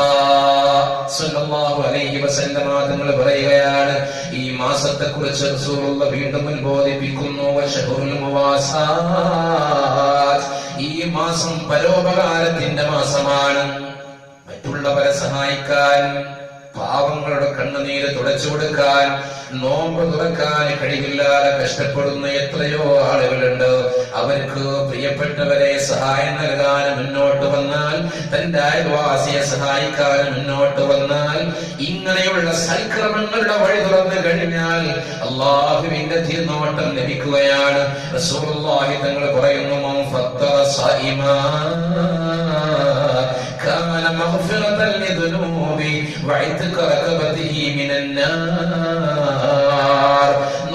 സല്ലല്ലാഹു അലൈഹി വസല്ലമ തങ്ങൾ പറയുകയാണ്. ഈ മാസത്തെ കുറിച്ച് റസൂലുള്ളാഹി വീണ്ടും ഉത്ബോധിപ്പിക്കുന്നു, വശഹുറുൽ മുവാസാത്ത്, ഈ മാസം പരോപകാരത്തിന്റെ മാസമാണ്. മറ്റുള്ളവരെ സഹായിക്കാൻ, പാവങ്ങളുടെ കണ്ണുനീര് തുടച്ചു കൊടുക്കാൻ, നോമ്പ് തുറക്കാൻ കഴിവില്ലാതെ കഷ്ടപ്പെടുന്ന എത്രയോ ആളുകളുണ്ട്. അവർക്ക് പ്രിയപ്പെട്ടവരെ സഹായം നൽകാൻ മുന്നോട്ട് വന്നാൽ, തന്റെ അയൽവാസിയെ സഹായിക്കാൻ മുന്നോട്ട് വന്നാൽ, ഇങ്ങനെയുള്ള സൽക്രമങ്ങളുടെ വഴി തുറന്നു കഴിഞ്ഞാൽ അല്ലാഹുവിന്റെ തിരുനോട്ടം ലഭിക്കുകയാണ്. റസൂലുള്ളാഹി തങ്ങൾ പറയുന്നു, മൻ ഫത്തറ സൈമാ കാന മഗ്ഫിറതൻ ലിദുനൂബി വഇത്ക റകബതിഹി മിനൻ നാർ.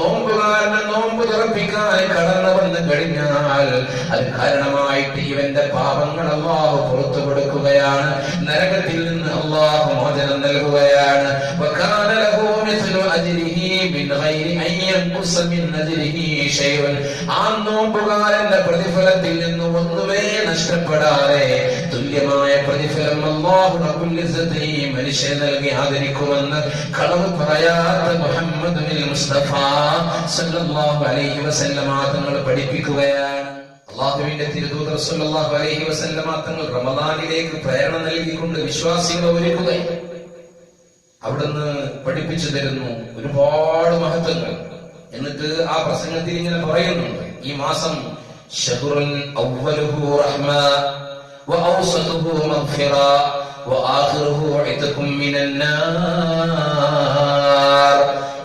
നോമ്പുകാരന് നോമ്പ് തുറപ്പിക്കാൻ കടന്നു വന്ന് കഴിഞ്ഞാൽ അത് കാരണമായിട്ട് ഇവന്റെ പാപങ്ങൾ അല്ലാഹു പുറത്തു കൊടുക്കുകയാണ്, നരകത്തിൽ നിന്ന് അല്ലാഹു മോചനം നൽകുകയാണ്. വകാന ലഹു മിസ്ലു അജ്രിഹി മിൻ ഗൈരി അൻ യൻഖുസ മിൻ അജ്രിഹി ശൈഅൻ. ആ നോമ്പുകാരന്റെ പ്രതിഫലത്തിൽ നിന്ന് ഒന്നുമേ നഷ്ടപ്പെടാതെ തുല്യമായ പ്രതിഫലം അല്ലാഹു റബ്ബുൽ ഇസ്സത്തി മനുഷ്യൻ നൽകി ആദരിക്കുമെന്ന് കളവ് പറയാത്ത മുഹമ്മദുൽ മുസ്തഫ സല്ലല്ലാഹു അലൈഹി വസല്ലമ തങ്ങൾ പഠിപ്പിക്കുകയാണ്. അല്ലാഹുവിന്റെ തിരുദൂതർ സല്ലല്ലാഹു അലൈഹി വസല്ലമ തങ്ങൾ റമദാനിലേക്ക് പ്രേരണ നൽകിക്കൊണ്ട് വിശ്വാസികളെ ഒരുക്കുകയാണ്. അവിടുന്ന് പഠിപ്പിച്ചു തരുന്നു ഒരുപാട് മഹത്വങ്ങൾ. എന്നിട്ട് ആ പ്രസംഗത്തിൽ ഇങ്ങനെ പറയുന്നുണ്ട്, ഈ മാസം ശഹ്റുൻ അവ്വലുഹു റഹ്മ വഔസതുഹു മഗ്ഫിറ വആഖിറുഹു ഇത്ഖും മിനന്നാർ.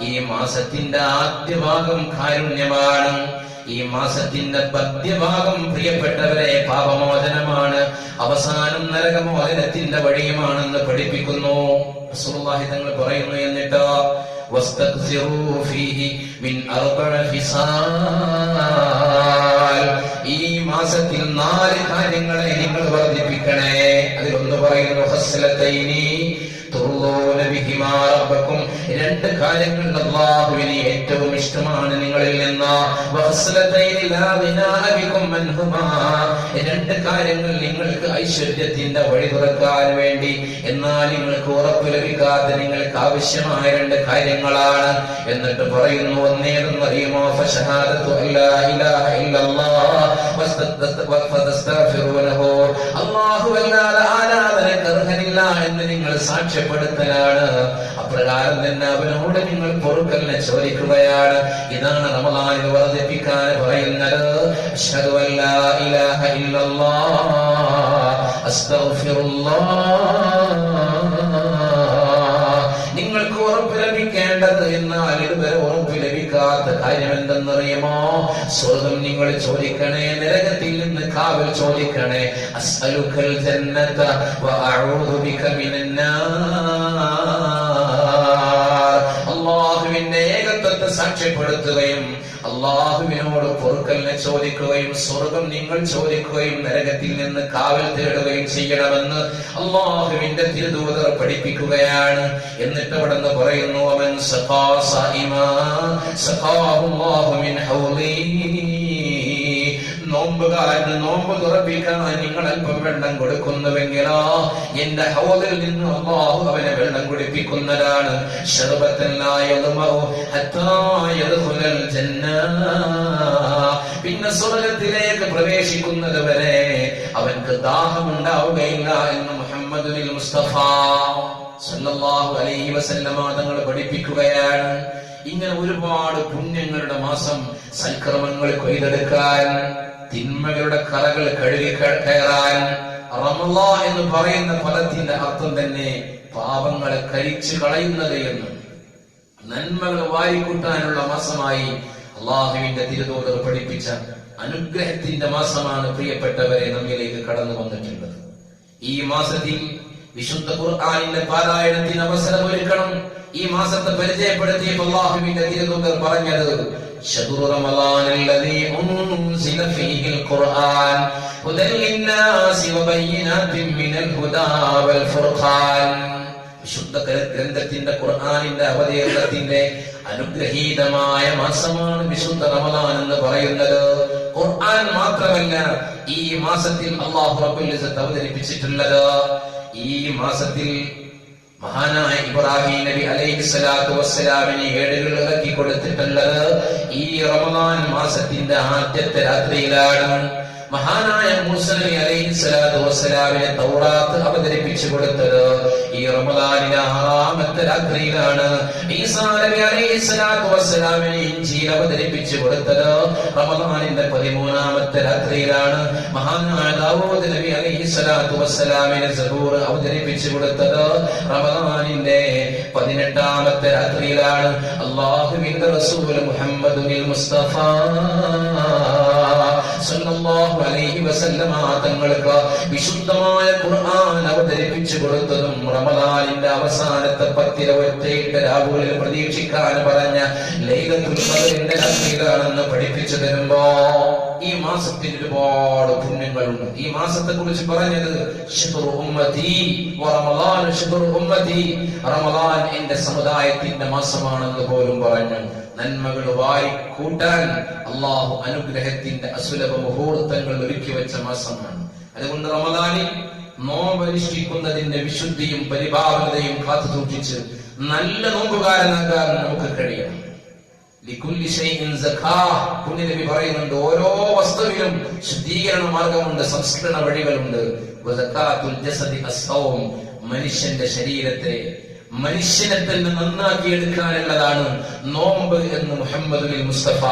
ഈ മാസത്തിന്റെ ആദ്യ ഭാഗം കാരുണ്യമാണ്, ഈ മാസത്തിന്റെ പദ്യഭാഗം പ്രിയപ്പെട്ടവരെ പാപമോചനമാണ്, അവസാനം നരകമോചനത്തിന്റെ വഴിയുമാണെന്ന് പഠിപ്പിക്കുന്നു റസൂലുള്ളാഹി തങ്ങൾ പറയുന്നു. എന്നിട്ടോ വസ്തഗ്ഫിറൂ ഫീഹി മിൻ അർബഅ ഫിസാൽ. ഈ മാസത്തിൽ 4 കാര്യങ്ങളെ നിങ്ങൾ വർദ്ധിപ്പിക്കണേ. അതിലൊന്ന് പറയുന്നു ഖസ്ലതൈനി തുർളൂന ബിഹിമാ റബ്ബക്കും. 2 കാര്യങ്ങൾ അല്ലാഹുവിന് ഏറ്റവും ഇഷ്ടമാണ് നിങ്ങളിൽ നിന്ന്. വഖസ്ലതൈനി ലാ ഗിനാഅ ബികും അൻഹുമാ. 2 കാര്യങ്ങൾ നിങ്ങൾക്ക് ഐശ്വര്യത്തിന്റെ വഴി തുറക്കാൻ വേണ്ടി, എന്നാൽ നിങ്ങൾക്ക് ഉറപ്പ് ലഭിക്കാത്ത നിങ്ങൾക്ക് ആവശ്യമായ 2 കാര്യങ്ങളാണ്. എന്നിട്ട് പറയുന്നു ഒന്നേതെന്നറിയുമോ ഫശഹാദതു അല്ലാ ഇലാഹ ഇല്ലല്ലാഹ് വസ്തഗ്ഫിറൂനഹു. അല്ലാഹുവല്ലാതെ ആരാധനയ്ക്ക് അർഹനില്ല എന്ന് നിങ്ങൾ സാക്ഷ്യപ്പെടുത്തലാണ്. അപ്രകാരം തന്നെ അവനോട് നിങ്ങൾ പൊറുക്കലിനെ ചോദിക്കുകയാണ്. ഇതാണ് റമളാനിൽ വർദ്ധിപ്പിക്കാൻ പറയുന്നത്. അശ്ഹദു അല്ലാ ഇലാഹ ഇല്ലല്ലാഹ് അസ്തഗ്ഫിറുല്ലാഹ്. നിങ്ങൾക്ക് ഉറപ്പ് ലഭിക്കേണ്ടത്, എന്നാൽ ഇതുവരെ ഉറപ്പ് ലഭിക്കാത്ത കാര്യം എന്തെന്നറിയുമോ? സ്വർഗം നിങ്ങൾ ചോദിക്കണേ, നരകത്തിൽ നിന്ന് കാവൽ ചോദിക്കണേ. അസ്അലുക്കൽ ജന്നത വഅഊദു ബിക മിനന്നാർ. അല്ലാഹുവിന്റെ ഏകത്വത്തെ സാക്ഷ്യപ്പെടുത്തുകയും അല്ലാഹുവിനോട് പൊറുക്കലിനെ ചോദിക്കുകയും സ്വർഗം നിങ്ങൾ ചോദിക്കുകയും നരകത്തിൽ നിന്ന് കാവൽ തേടുകയും ചെയ്യണമെന്ന് അല്ലാഹുവിന്റെ തിരുദൂതർ പഠിപ്പിക്കുകയാണ്. എന്നിട്ട് അവിടെ നിന്ന് പറയുന്നു അവൻ സഖാ സഇമാ സഖാഹുല്ലാഹു മിൻ ഹൗലി. നോമ്പുകാരന് നോമ്പ് തുറപ്പിക്കാൻ നിങ്ങൾ അല്പം വെള്ളം കൊടുക്കുന്നുവെങ്കിലോ എന്റെ ഹൗദിൽ നിന്ന് അല്ലാഹു അവനെ വെള്ളം കുടിപ്പിക്കുന്നതാണ്. ശർബത്തൻ ലാ യദ്മഉ ഹത്താ യദ്ഖുലൽ ജന്ന. പിന്നെ സ്വർഗ്ഗത്തിലേക്ക് പ്രവേശിക്കുന്നത് വരെ അവൻക്ക് ദാഹമുണ്ടാവുകയില്ല എന്ന് മുഹമ്മദുൽ മുസ്തഫ സല്ലല്ലാഹു അലൈഹി വസല്ലമ തങ്ങൾ പഠിപ്പിക്കുകയാണ്. ഇങ്ങനെ ഒരുപാട് പുണ്യങ്ങളുടെ മാസം, സൽക്കർമ്മങ്ങൾ കൊയ്തെടുക്കാൻ, തിന്മകളുടെ കറകൾ കഴുകി കയറാൻ. റമളാൻ എന്ന് പറയുന്ന പദത്തിന്റെ അർത്ഥം തന്നെ പാപങ്ങളെ കരിച്ചു കളയുന്നത് എന്ന്. നന്മകൾ വാരിക്കൂട്ടാനുള്ള മാസമായി അല്ലാഹുവിന്റെ തിരുദൂതർ പഠിപ്പിച്ച അനുഗ്രഹത്തിന്റെ മാസമാണ് പ്രിയപ്പെട്ടവരെ നമ്മിലേക്ക് കടന്നു വന്നിട്ടുള്ളത്. ഈ മാസത്തിൽ വിശുദ്ധ ഖുർആനിന്റെ പാരായണത്തിന് അവസരമൊരുക്കണം. ഈ മാസത്തെ പരിചയപ്പെടുത്തിയപ്പോൾ അല്ലാഹുവിന്റെ തിരുദൂതർ പറഞ്ഞത് ശഹ്റു റമളാനല്ലദീ ഉൻസില ഫീഹിൽ ഖുർആൻ ഹുദൻ ലിന്നാസി വബയ്യിനാതിൻ മിനൽ ഹുദാ വൽ ഫുർഖാൻ. വിശുദ്ധ ഗ്രന്ഥത്തിന്റെ ഖുർആനിന്റെ അവതരണത്തിന്റെ അനുഗ്രഹീതമായ മാസമാണ് വിശുദ്ധ റമളാൻ എന്ന് പറയുന്നത്. ഖുർആൻ മാത്രമല്ല, ഈ മാസത്തിൽ അല്ലാഹു റബ്ബുൽ ഇസ്സത്ത് അവതരിപ്പിച്ചിട്ടുള്ളത്. ഈ മാസത്തിൽ മഹാനായ ഇബ്രാഹിം നബി അലൈഹിസ്സലാത്തു വസ്സലാമിനെ ഏടുകൾ ഇറക്കി കൊടുത്തിട്ടുള്ളത് ഈ റമളാൻ മാസത്തിന്റെ ആദ്യത്തെ രാത്രിയിലാണ്. മഹാനായ മൂസ നബി അലൈഹിസ്സലാത്തു വസ്സലാമിനെ തൗറാത്ത് അവതരിപ്പിച്ചു കൊടുത്തത് ഈ റമളാനിലെ 6ാമത്തെ രാത്രിയിലാണ്. ഈസാ നബി അലൈഹിസ്സലാത്തു വസ്സലാമിനെ ഇൻജീൽ അവതരിപ്പിച്ചു കൊടുത്തത് റമളാനിന്റെ 13ാമത്തെ രാത്രിയിലാണ്. മഹാനായ ദാവൂദ് നബി അലൈഹിസ്സലാത്തു വസ്സലാമിനെ സബൂർ അവതരിപ്പിച്ചു കൊടുത്തത് റമളാനിന്റെ 18ാമത്തെ രാത്രിയിലാണ്. അല്ലാഹുവിന്റെ റസൂൽ മുഹമ്മദുൽ മുസ്തഫ സല്ലല്ലാഹു അലൈഹി വസല്ലമ തങ്ങൾക്ക് വിശുദ്ധമായ ഖുർആൻ അവതരിപ്പിച്ചു കൊടുത്തതും റമദാനിന്റെ അവസാനത്തെ 10 ഒറ്റയിട്ട രാവുകളിൽ പ്രതീക്ഷിക്കാൻ പറഞ്ഞ ലൈലത്തുൽ ഖദ്റിന്റെ രാത്രിയിലാണെന്ന് പഠിപ്പിച്ചു തരുമ്പോ ഈ മാസത്തിന് ഒരുപാട് പുണ്യങ്ങളുണ്ട്. ഈ മാസത്തെ കുറിച്ച് പറഞ്ഞത് ശുക്ർ ഉമ്മതി വ റമദാൻ ശുക്ർ ഉമ്മതി, റമദാൻ എന്റെ സമുദായത്തിന്റെ മാസമാണെന്ന് പോലും പറഞ്ഞു. നന്മകൾ വാരി കൂട്ടാൻ അള്ളാഹു അനുഗ്രഹത്തിന്റെ അസുലഭ മുഹൂർത്തങ്ങൾ ഒരുക്കി വെച്ച മാസമാണ്. അതുകൊണ്ട് റമദാനിൽ നോമ്പനുഷ്ഠിക്കുന്നതിന്റെ വിശുദ്ധിയും പരിഭാവനതയും കാത്തു സൂക്ഷിച്ച് നല്ല നോമ്പുകാരനാകാൻ നമുക്ക് കഴിയണം. ലികുല്ലി ശൈഇൻ സഖാഹ്, പുണ്യനബി പറയുന്നുണ്ട്, ഓരോ വസ്തുവിലും ശുദ്ധീകരണ മാർഗമുണ്ട്, സംസ്കരണ വഴികളുണ്ട്. വസകാത്തുൽ ജസദി അസ്സൗം, മനുഷ്യന്റെ ശരീരത്തെ മനുഷ്യനെ തന്നെ നന്നാക്കിയെടുക്കാനുള്ളതാണ് നോമ്പ് എന്ന് മുഹമ്മദുൽ മുസ്തഫ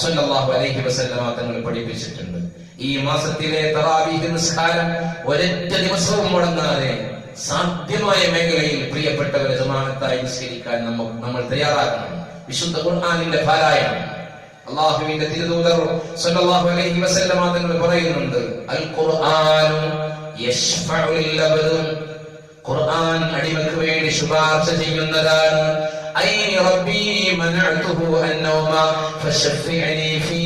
സല്ലല്ലാഹു അലൈഹി വസല്ലമ തങ്ങൾ പഠിപ്പിച്ചിട്ടുണ്ട്. ഈ മാസത്തിലെ തറാവീഹ് നിസ്കാരം ഒരൊറ്റ ദിവസവും മുടങ്ങാതെ സാധ്യമായ മേഖലയിൽ പ്രിയപ്പെട്ടവരെ ജമാഅത്തായി നിസ്കരിക്കാൻ നമ്മൾ തയ്യാറാകണം. വിശുദ്ധ ഖുർആനിന്റെ പാരായണം, അല്ലാഹുവിന്റെ തിരുദൂതർ സല്ലല്ലാഹു അലൈഹി വസല്ലമ തങ്ങൾ പറയുന്നുണ്ട്, അൽ ഖുർആനു യശ്ഫഉ ലിൽ അബ്ദ്, ഖുർആൻ അടിമക്ക് വേണ്ടി ശുപാർശ ചെയ്യുന്നതാണ്. ഐ റബ്ബി മനഅതുഹു അന്നൗമ ഫശഫിഅനി ഫീ,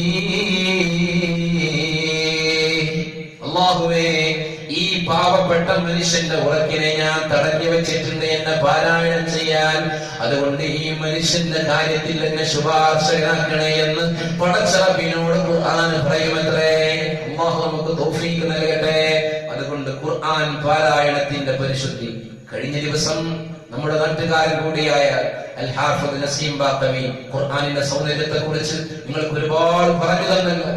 അല്ലാഹുവേ ഈ പാവപ്പെട്ട മനുഷ്യന്റെ ഉറക്കിനെ ഞാൻ തടഞ്ഞു വെച്ചിട്ടുണ്ട് എന്നെ പാരായണം ചെയ്യാൻ, അതുകൊണ്ട് ഈ മനുഷ്യന്റെ കാര്യത്തിൽ എന്നെ ശുപാർശകനാക്കണേ എന്ന് പടച്ച റബ്ബിനോട് ഖുർആൻ പറയുമത്രേ. അല്ലാഹു നമുക്ക് തൗഫീഖ് നൽകട്ടെ. അതുകൊണ്ട് ഖുർആൻ പാരായണത്തിന്റെ പരിശുദ്ധി. കഴിഞ്ഞ ദിവസം നമ്മുടെ നാട്ടുകാരൻ കൂടിയായ അൽ ഹാഫിദ് നസീം ബാഖവി ഖുർആനിന്റെ സൗന്ദര്യത്തെ കുറിച്ച് നിങ്ങൾക്ക് ഒരുപാട് പറഞ്ഞു തന്നല്ലോ.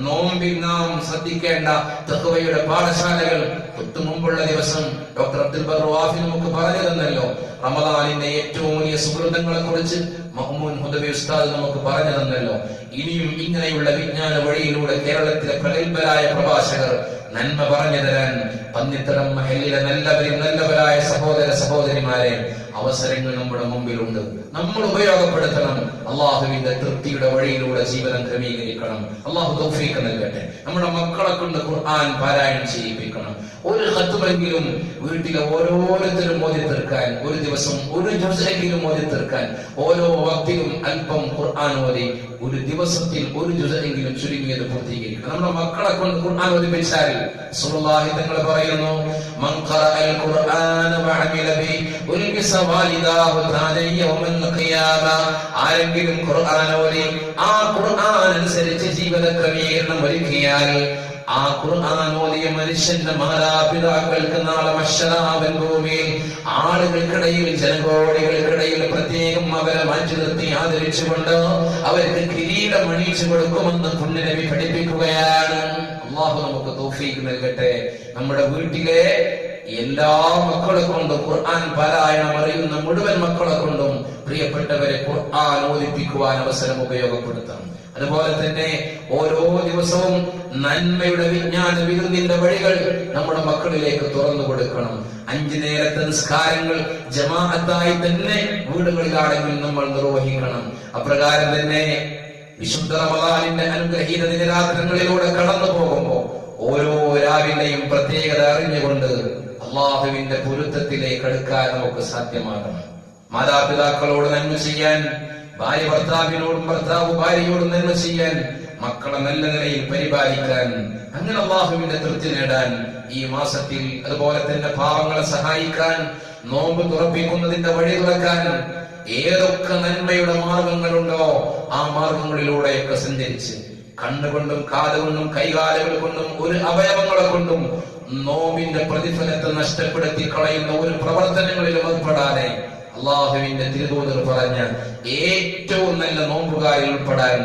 നോമ്പിൽ നാം ശ്രദ്ധിക്കേണ്ട തഖ്വയുടെ പാഠശാലകൾ തൊട്ടു മുമ്പുള്ള ദിവസം ഡോക്ടർ അബ്ദുൽ ബർ വാഫി നമുക്ക് പറഞ്ഞു തന്നല്ലോ. റമദാനിന്റെ ഏറ്റവും വലിയ സുഹൃതങ്ങളെ കുറിച്ച് മഹ്മൂൻ ഹുദവി ഉസ്താദ് നമുക്ക് പറഞ്ഞു തന്നല്ലോ. ഇനിയും ഇങ്ങനെയുള്ള വിജ്ഞാന വഴിയിലൂടെ കേരളത്തിലെ പ്രഗത്ഭരായ പ്രഭാഷകർ നന്മ പറഞ്ഞു തരാൻ പന്നിത്തടം മഹല്ലിലെ നല്ലവരായ സഹോദര സഹോദരിമാരെ അവസരങ്ങൾ നമ്മുടെ മുമ്പിലുണ്ട്. നമ്മൾ ഉപയോഗപ്പെടുത്തണം. അള്ളാഹുവിന്റെ തൃപ്തിയുടെ വഴിയിലൂടെ ജീവിതം ക്രമീകരിക്കണം. അള്ളാഹു തൗഫീഖ് നൽകട്ടെ. നമ്മുടെ മക്കളെ കൊണ്ട് ഖുർആൻ പാരായണം ചെയ്യിപ്പിക്കണം. ഒരു ഖത്മെങ്കിലും വീട്ടിലെ ഓരോരുത്തരും ഓതി തീർക്കാൻ, ഒരു ദിവസം ഒരു ജുസെങ്കിലും ഓതി തീർക്കാൻ, ഓരോ വക്തിലും അല്പം ഖുർആൻ ഓതി ഒരു ദിവസത്തിൽ ഒരു ജുസെങ്കിലും ചുരുങ്ങിയത് പൂർത്തീകരിക്കണം. നമ്മുടെ മക്കളെ കൊണ്ട് ഖുർആൻ ഓതിപ്പിച്ചാൽ റസൂലുള്ളാഹി തങ്ങൾ പറയുന്നു, മൻ ഖറഅൽ ഖുർആന വഅമില ബി ഉൽബിസ വാലിദാഹു തആല യൗമൽ ഖിയാമ, ആരെങ്കിലും ഖുർആൻ ഓതി ആ ഖുർആൻ അനുസരിച്ച് ജീവിത ക്രമീകരണം ഒരുക്കിയാൽ ആ ഖുർആൻ ഓതിയ മനുഷ്യന്റെ മാതാപിതാക്കൾക്ക് നാളെ മഹ്ശറാവൻ ഭൂമിയിൽ ആളുകൾക്കിടയിൽ ജനകോടികൾക്കിടയിൽ പ്രത്യേകം അവരെ മാറ്റി നിർത്തി ആദരിച്ചുകൊണ്ട് അവർക്ക് കിരീടം അണിയിച്ചു കൊടുക്കുമെന്ന് പുണ്യനബി പഠിപ്പിക്കുകയാണ്. അല്ലാഹു നമുക്ക് തൗഫീഖ് നൽകട്ടെ. നമ്മുടെ വീട്ടിലെ എല്ലാ മക്കളെ കൊണ്ടും ഖുർആൻ പാരായണം അറിയുന്ന മുഴുവൻ മക്കളെ കൊണ്ടും പ്രിയപ്പെട്ടവരെ ഖുർആൻ ഓതിപ്പിക്കുവാൻ അവസരം ഉപയോഗപ്പെടുത്തണം. അതുപോലെ തന്നെ ഓരോ ദിവസവും നന്മയുടെ വിജ്ഞാന വിരുന്നിന്റെ വഴികൾ നമ്മുടെ മക്കളിലേക്ക് തുറന്നു കൊടുക്കണം. 5 നേരത്തെ നിസ്കാരങ്ങൾ ജമാഅത്തായി തന്നെ വീടുകളിലാണെങ്കിൽ നമ്മൾ നിർവഹിക്കണം. അപ്രകാരം തന്നെ വിശുദ്ധ റമദാനിന്റെ അനുഗ്രഹീത ദിനരാത്രങ്ങളിലൂടെ കടന്നു പോകുമ്പോൾ ഓരോ രാവിലെയും പ്രത്യേകത അറിഞ്ഞുകൊണ്ട് അള്ളാഹുവിന്റെ പൊരുത്തത്തിലേക്ക് അടുക്കാൻ നമുക്ക് സാധ്യമാകണം. മാതാപിതാക്കളോട് നന്മ ചെയ്യാൻ, ഭാര്യ ഭർത്താവിനോടും ഭർത്താവ് ഭാര്യയോടും നന്മ ചെയ്യാൻ, മക്കളെ നല്ല നിലയിൽ പരിപാലിക്കാൻ, അങ്ങനെ അള്ളാഹുവിന്റെ തൃപ്തി നേടാൻ ഈ മാസത്തിൽ, അതുപോലെ തന്നെ പാവങ്ങളെ സഹായിക്കാൻ, നോമ്പ് തുറപ്പിക്കുന്നതിന്റെ വഴി തുറക്കാൻ, ഏതൊക്കെ നന്മയുടെ മാർഗങ്ങളുണ്ടോ ആ മാർഗങ്ങളിലൂടെയൊക്കെ സഞ്ചരിച്ച് കണ്ണുകൊണ്ടും കാതുകൊണ്ടും കൈകാലുകൾ കൊണ്ടും ഒരു അവയവങ്ങളെ കൊണ്ടും നോമ്പിന്റെ പ്രതിഫലത്തെ നഷ്ടപ്പെടുത്തി കളയുന്ന ഒരു പ്രവർത്തനങ്ങളിലും ഏർപ്പെടാതെ അള്ളാഹുവിന്റെ തിരുദൂതർ പറഞ്ഞ ഏറ്റവും നല്ല നോമ്പുകാരിൽ ഉൾപ്പെടാൻ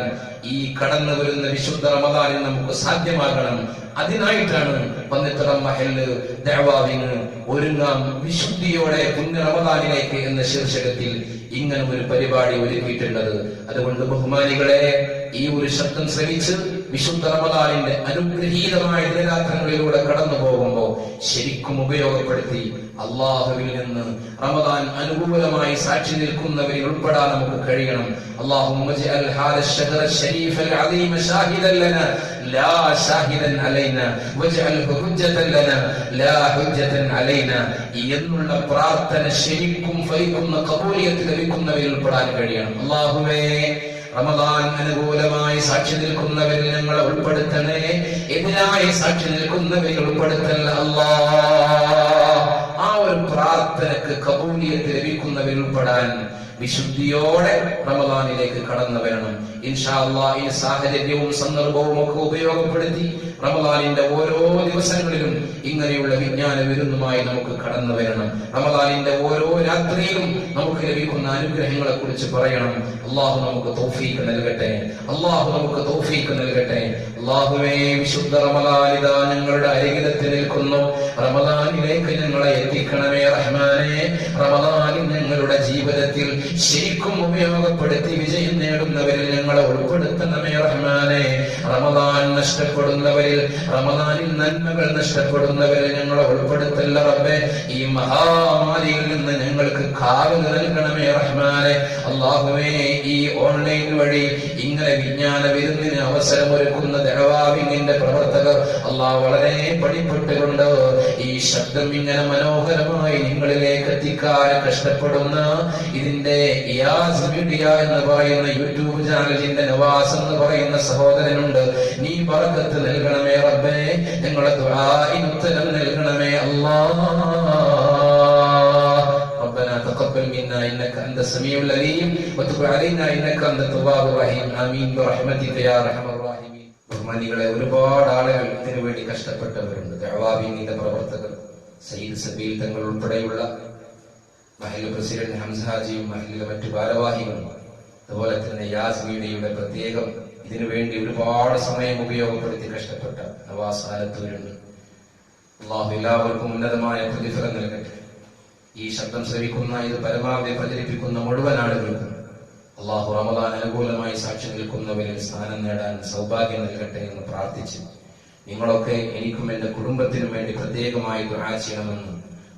ഈ കടന്നു വരുന്ന വിശുദ്ധ റമദാനിൽ നമുക്ക് സാധ്യമാകണം. അതിനായിട്ടാണ് പന്നിത്തടം മഹല്ല് ദഅവാവിന് ഒരുങ്ങാം വിശുദ്ധിയോടെ പുണ്യ റമദാനിലേക്ക് എന്ന ശീർഷകത്തിൽ ഇങ്ങനെ ഒരു പരിപാടി ഒരുക്കിയിട്ടുള്ളത്. അതുകൊണ്ട് ബഹുമാനികളെ, ഈ ഒരു ശബ്ദം ശ്രമിച്ച് വിശുദ്ധ റമദാനിന്റെ അനുഗ്രഹീതമായ ദിനരാത്രങ്ങളിലൂടെ കടന്നു പോകുമ്പോൾ ശരിക്കും ഉപയോഗപ്പെടുത്തി അള്ളാഹുവിൽ നിന്ന് റമദാൻ അനുകൂലമായി സാക്ഷി നിൽക്കുന്നവരിൽ ഉൾപ്പെടാൻ നമുക്ക് കഴിയണം. اللهم اجعل هذا الشهر الشريف العظيم شاهدا لنا لا شاهدا علينا واجعله حجة لنا لا حجة علينا എന്നുള്ള പ്രാർത്ഥന ശരിക്കും ഫലിക്കുന്ന ഖബൂലിയത്ത് ലഭിക്കുന്നവരിൽ ഉൾപ്പെടാൻ കഴിയണം. അല്ലാഹുവേ, റമദാൻ അനുകൂലമായി സാക്ഷി നിൽക്കുന്നവരിൽ ഞങ്ങളെ ഉൾപ്പെടുത്തണേ, എതിരായി സാക്ഷി നിൽക്കുന്നവരിൽ ഉൾപ്പെടുത്തല്ല അല്ലാഹ്. ആ ഒരു പ്രാർത്ഥനക്ക് ഖബൂലിയത്ത് ലഭിക്കുന്നവരിൽ ഉൾപ്പെടാൻ വിശുദ്ധിയോടെ റമദാനിലേക്ക് കടന്നു വരണം. ഇൻഷാ അല്ലാഹ് ഈ സാഹചര്യവും സന്ദർഭവും ഒക്കെ ഉപയോഗപ്പെടുത്തി റമദാനിന്റെ ഓരോ ദിവസങ്ങളിലും ഇങ്ങനെയുള്ള വിജ്ഞാന വിരുന്നുമായി നമുക്ക് കടന്നു വരണം. റമദാനിന്റെ ഓരോ രാത്രിയിലും നമുക്ക് ലഭിക്കുന്ന അനുഗ്രഹങ്ങളെ കുറിച്ച് പറയണം. അല്ലാഹു നമുക്ക് തൗഫീഖ് നൽകട്ടെ. അല്ലാഹു നമുക്ക് തൗഫീഖ് നൽകട്ടെ. അല്ലാഹുവേ, വിശുദ്ധ റമദാൻ ഇതാ ഞങ്ങളുടെ അരികിലെത്തി നിൽക്കുന്നു. റമദാനിലേക്ക് ഞങ്ങളെ എത്തിക്കണമേ റഹ്മാനേ. റമദാനിൽ ഞങ്ങളുടെ ജീവിതത്തിൽ ശരിക്കും ഉപയോഗപ്പെടുത്തി വിജയം നേടുന്നവരിൽ ഞങ്ങളെ ഉൾപ്പെടുത്തണമേ റഹ്മാനേ. റമദാൻ നഷ്ടപ്പെടുന്നവരിൽ, റമദാനിൽ നന്മകൾ നഷ്ടപ്പെടുന്നവരിൽ ഞങ്ങളെ ഉൾപ്പെടുത്തല്ല റബ്ബേ. ഈ മഹാമാരിയിൽ നിന്ന് ഞങ്ങൾക്ക് കാവൽ നൽകണമേ റഹ്മാനേ. അല്ലാഹുവേ, ഈ ഓൺലൈൻ വഴി ഇങ്ങനെ വിജ്ഞാന വിരുന്നിന് അവസരമൊരുക്കുന്ന ദഅവാവിന്റെ പ്രവർത്തകർ അല്ലാഹ് വളരെ പണിപ്പെട്ടുകൊണ്ട് ഈ ശബ്ദം ഇങ്ങനെ മനോഹരമായി നിങ്ങളിലേക്ക് എത്തിക്കാൻ കഷ്ടപ്പെടുന്ന ഇതിന്റെ ഇയാസ് മീഡിയ എന്ന് പറയുന്ന യൂട്യൂബ് ചാനലിന്റെ നവാസ് എന്ന് പറയുന്ന സഹോദരനുണ്ട്. നീ ബർക്കത്ത് നൽകണമേ റബ്ബേ. ഞങ്ങളുടെ ദുആഇന് ഉത്തരം നൽകണമേ അല്ലാഹ്. ربنا تقبل منا انك انت السميع العليم وتب علينا انك انت التواب الرحيم آمين برحمتك يا ارحم الراحمين. ബഹുമാനികളെ, ഒരുപാട് ആളുകൾ ഇതിനു വേണ്ടി കഷ്ടപ്പെട്ടവരുണ്ട്. ദഅവാവിന്റെ പ്രവർത്തകർ, സയ്യിദ് സബീൽ തങ്ങൾ ഉൾപ്പെടെയുള്ള മഹല്ല് പ്രസിഡന്റ് ഹംസാജിയും മഹല്ലിലെ മറ്റു ഭാരവാഹികളും, അതുപോലെ തന്നെ യാസ് മീഡിയയുടെ പ്രത്യേകം ഇതിനു വേണ്ടി ഒരുപാട് സമയം ഉപയോഗപ്പെടുത്തി കഷ്ടപ്പെട്ട നവാസ് ആലത്തൂരുണ്ട്. അല്ലാഹു എല്ലാവർക്കും ഉന്നതമായ പ്രതിഫലം നൽകട്ടെ. ഈ ശബ്ദം ശ്രവിക്കുന്ന, ഇത് പരമാവധി പ്രചരിപ്പിക്കുന്ന മുഴുവൻ ആളുകൾക്കും അല്ലാഹു റമദാൻ അനുകൂലമായി സാക്ഷി നിൽക്കുന്നവരിൽ സ്ഥാനം നേടാൻ സൗഭാഗ്യം നൽകട്ടെ എന്ന് പ്രാർത്ഥിച്ചു നിങ്ങളൊക്കെ എനിക്കും എന്റെ കുടുംബത്തിനും വേണ്ടി പ്രത്യേകമായി ദുആ ചെയ്യണമെന്ന്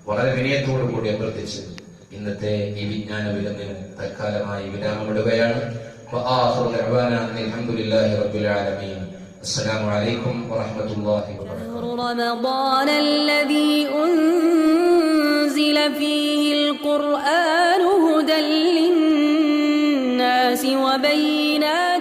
വളരെ വിനയത്തോടു കൂടി അഭ്യർത്ഥിച്ച് ഇന്നത്തെ ഈ വിജ്ഞാന വിരുന്നിന് തൽക്കാലമായി വിരാമമിടുകയാണ്. വആഖിറു ദഅവാനാ അൽഹംദുലില്ലാഹി റബ്ബിൽ ആലമീൻ. അസ്സലാമു അലൈക്കും വറഹ്മത്തുള്ളാഹി വബറകാതുഹു. رمضان الذي أنزل فيه القرآن هدى للناس وبينات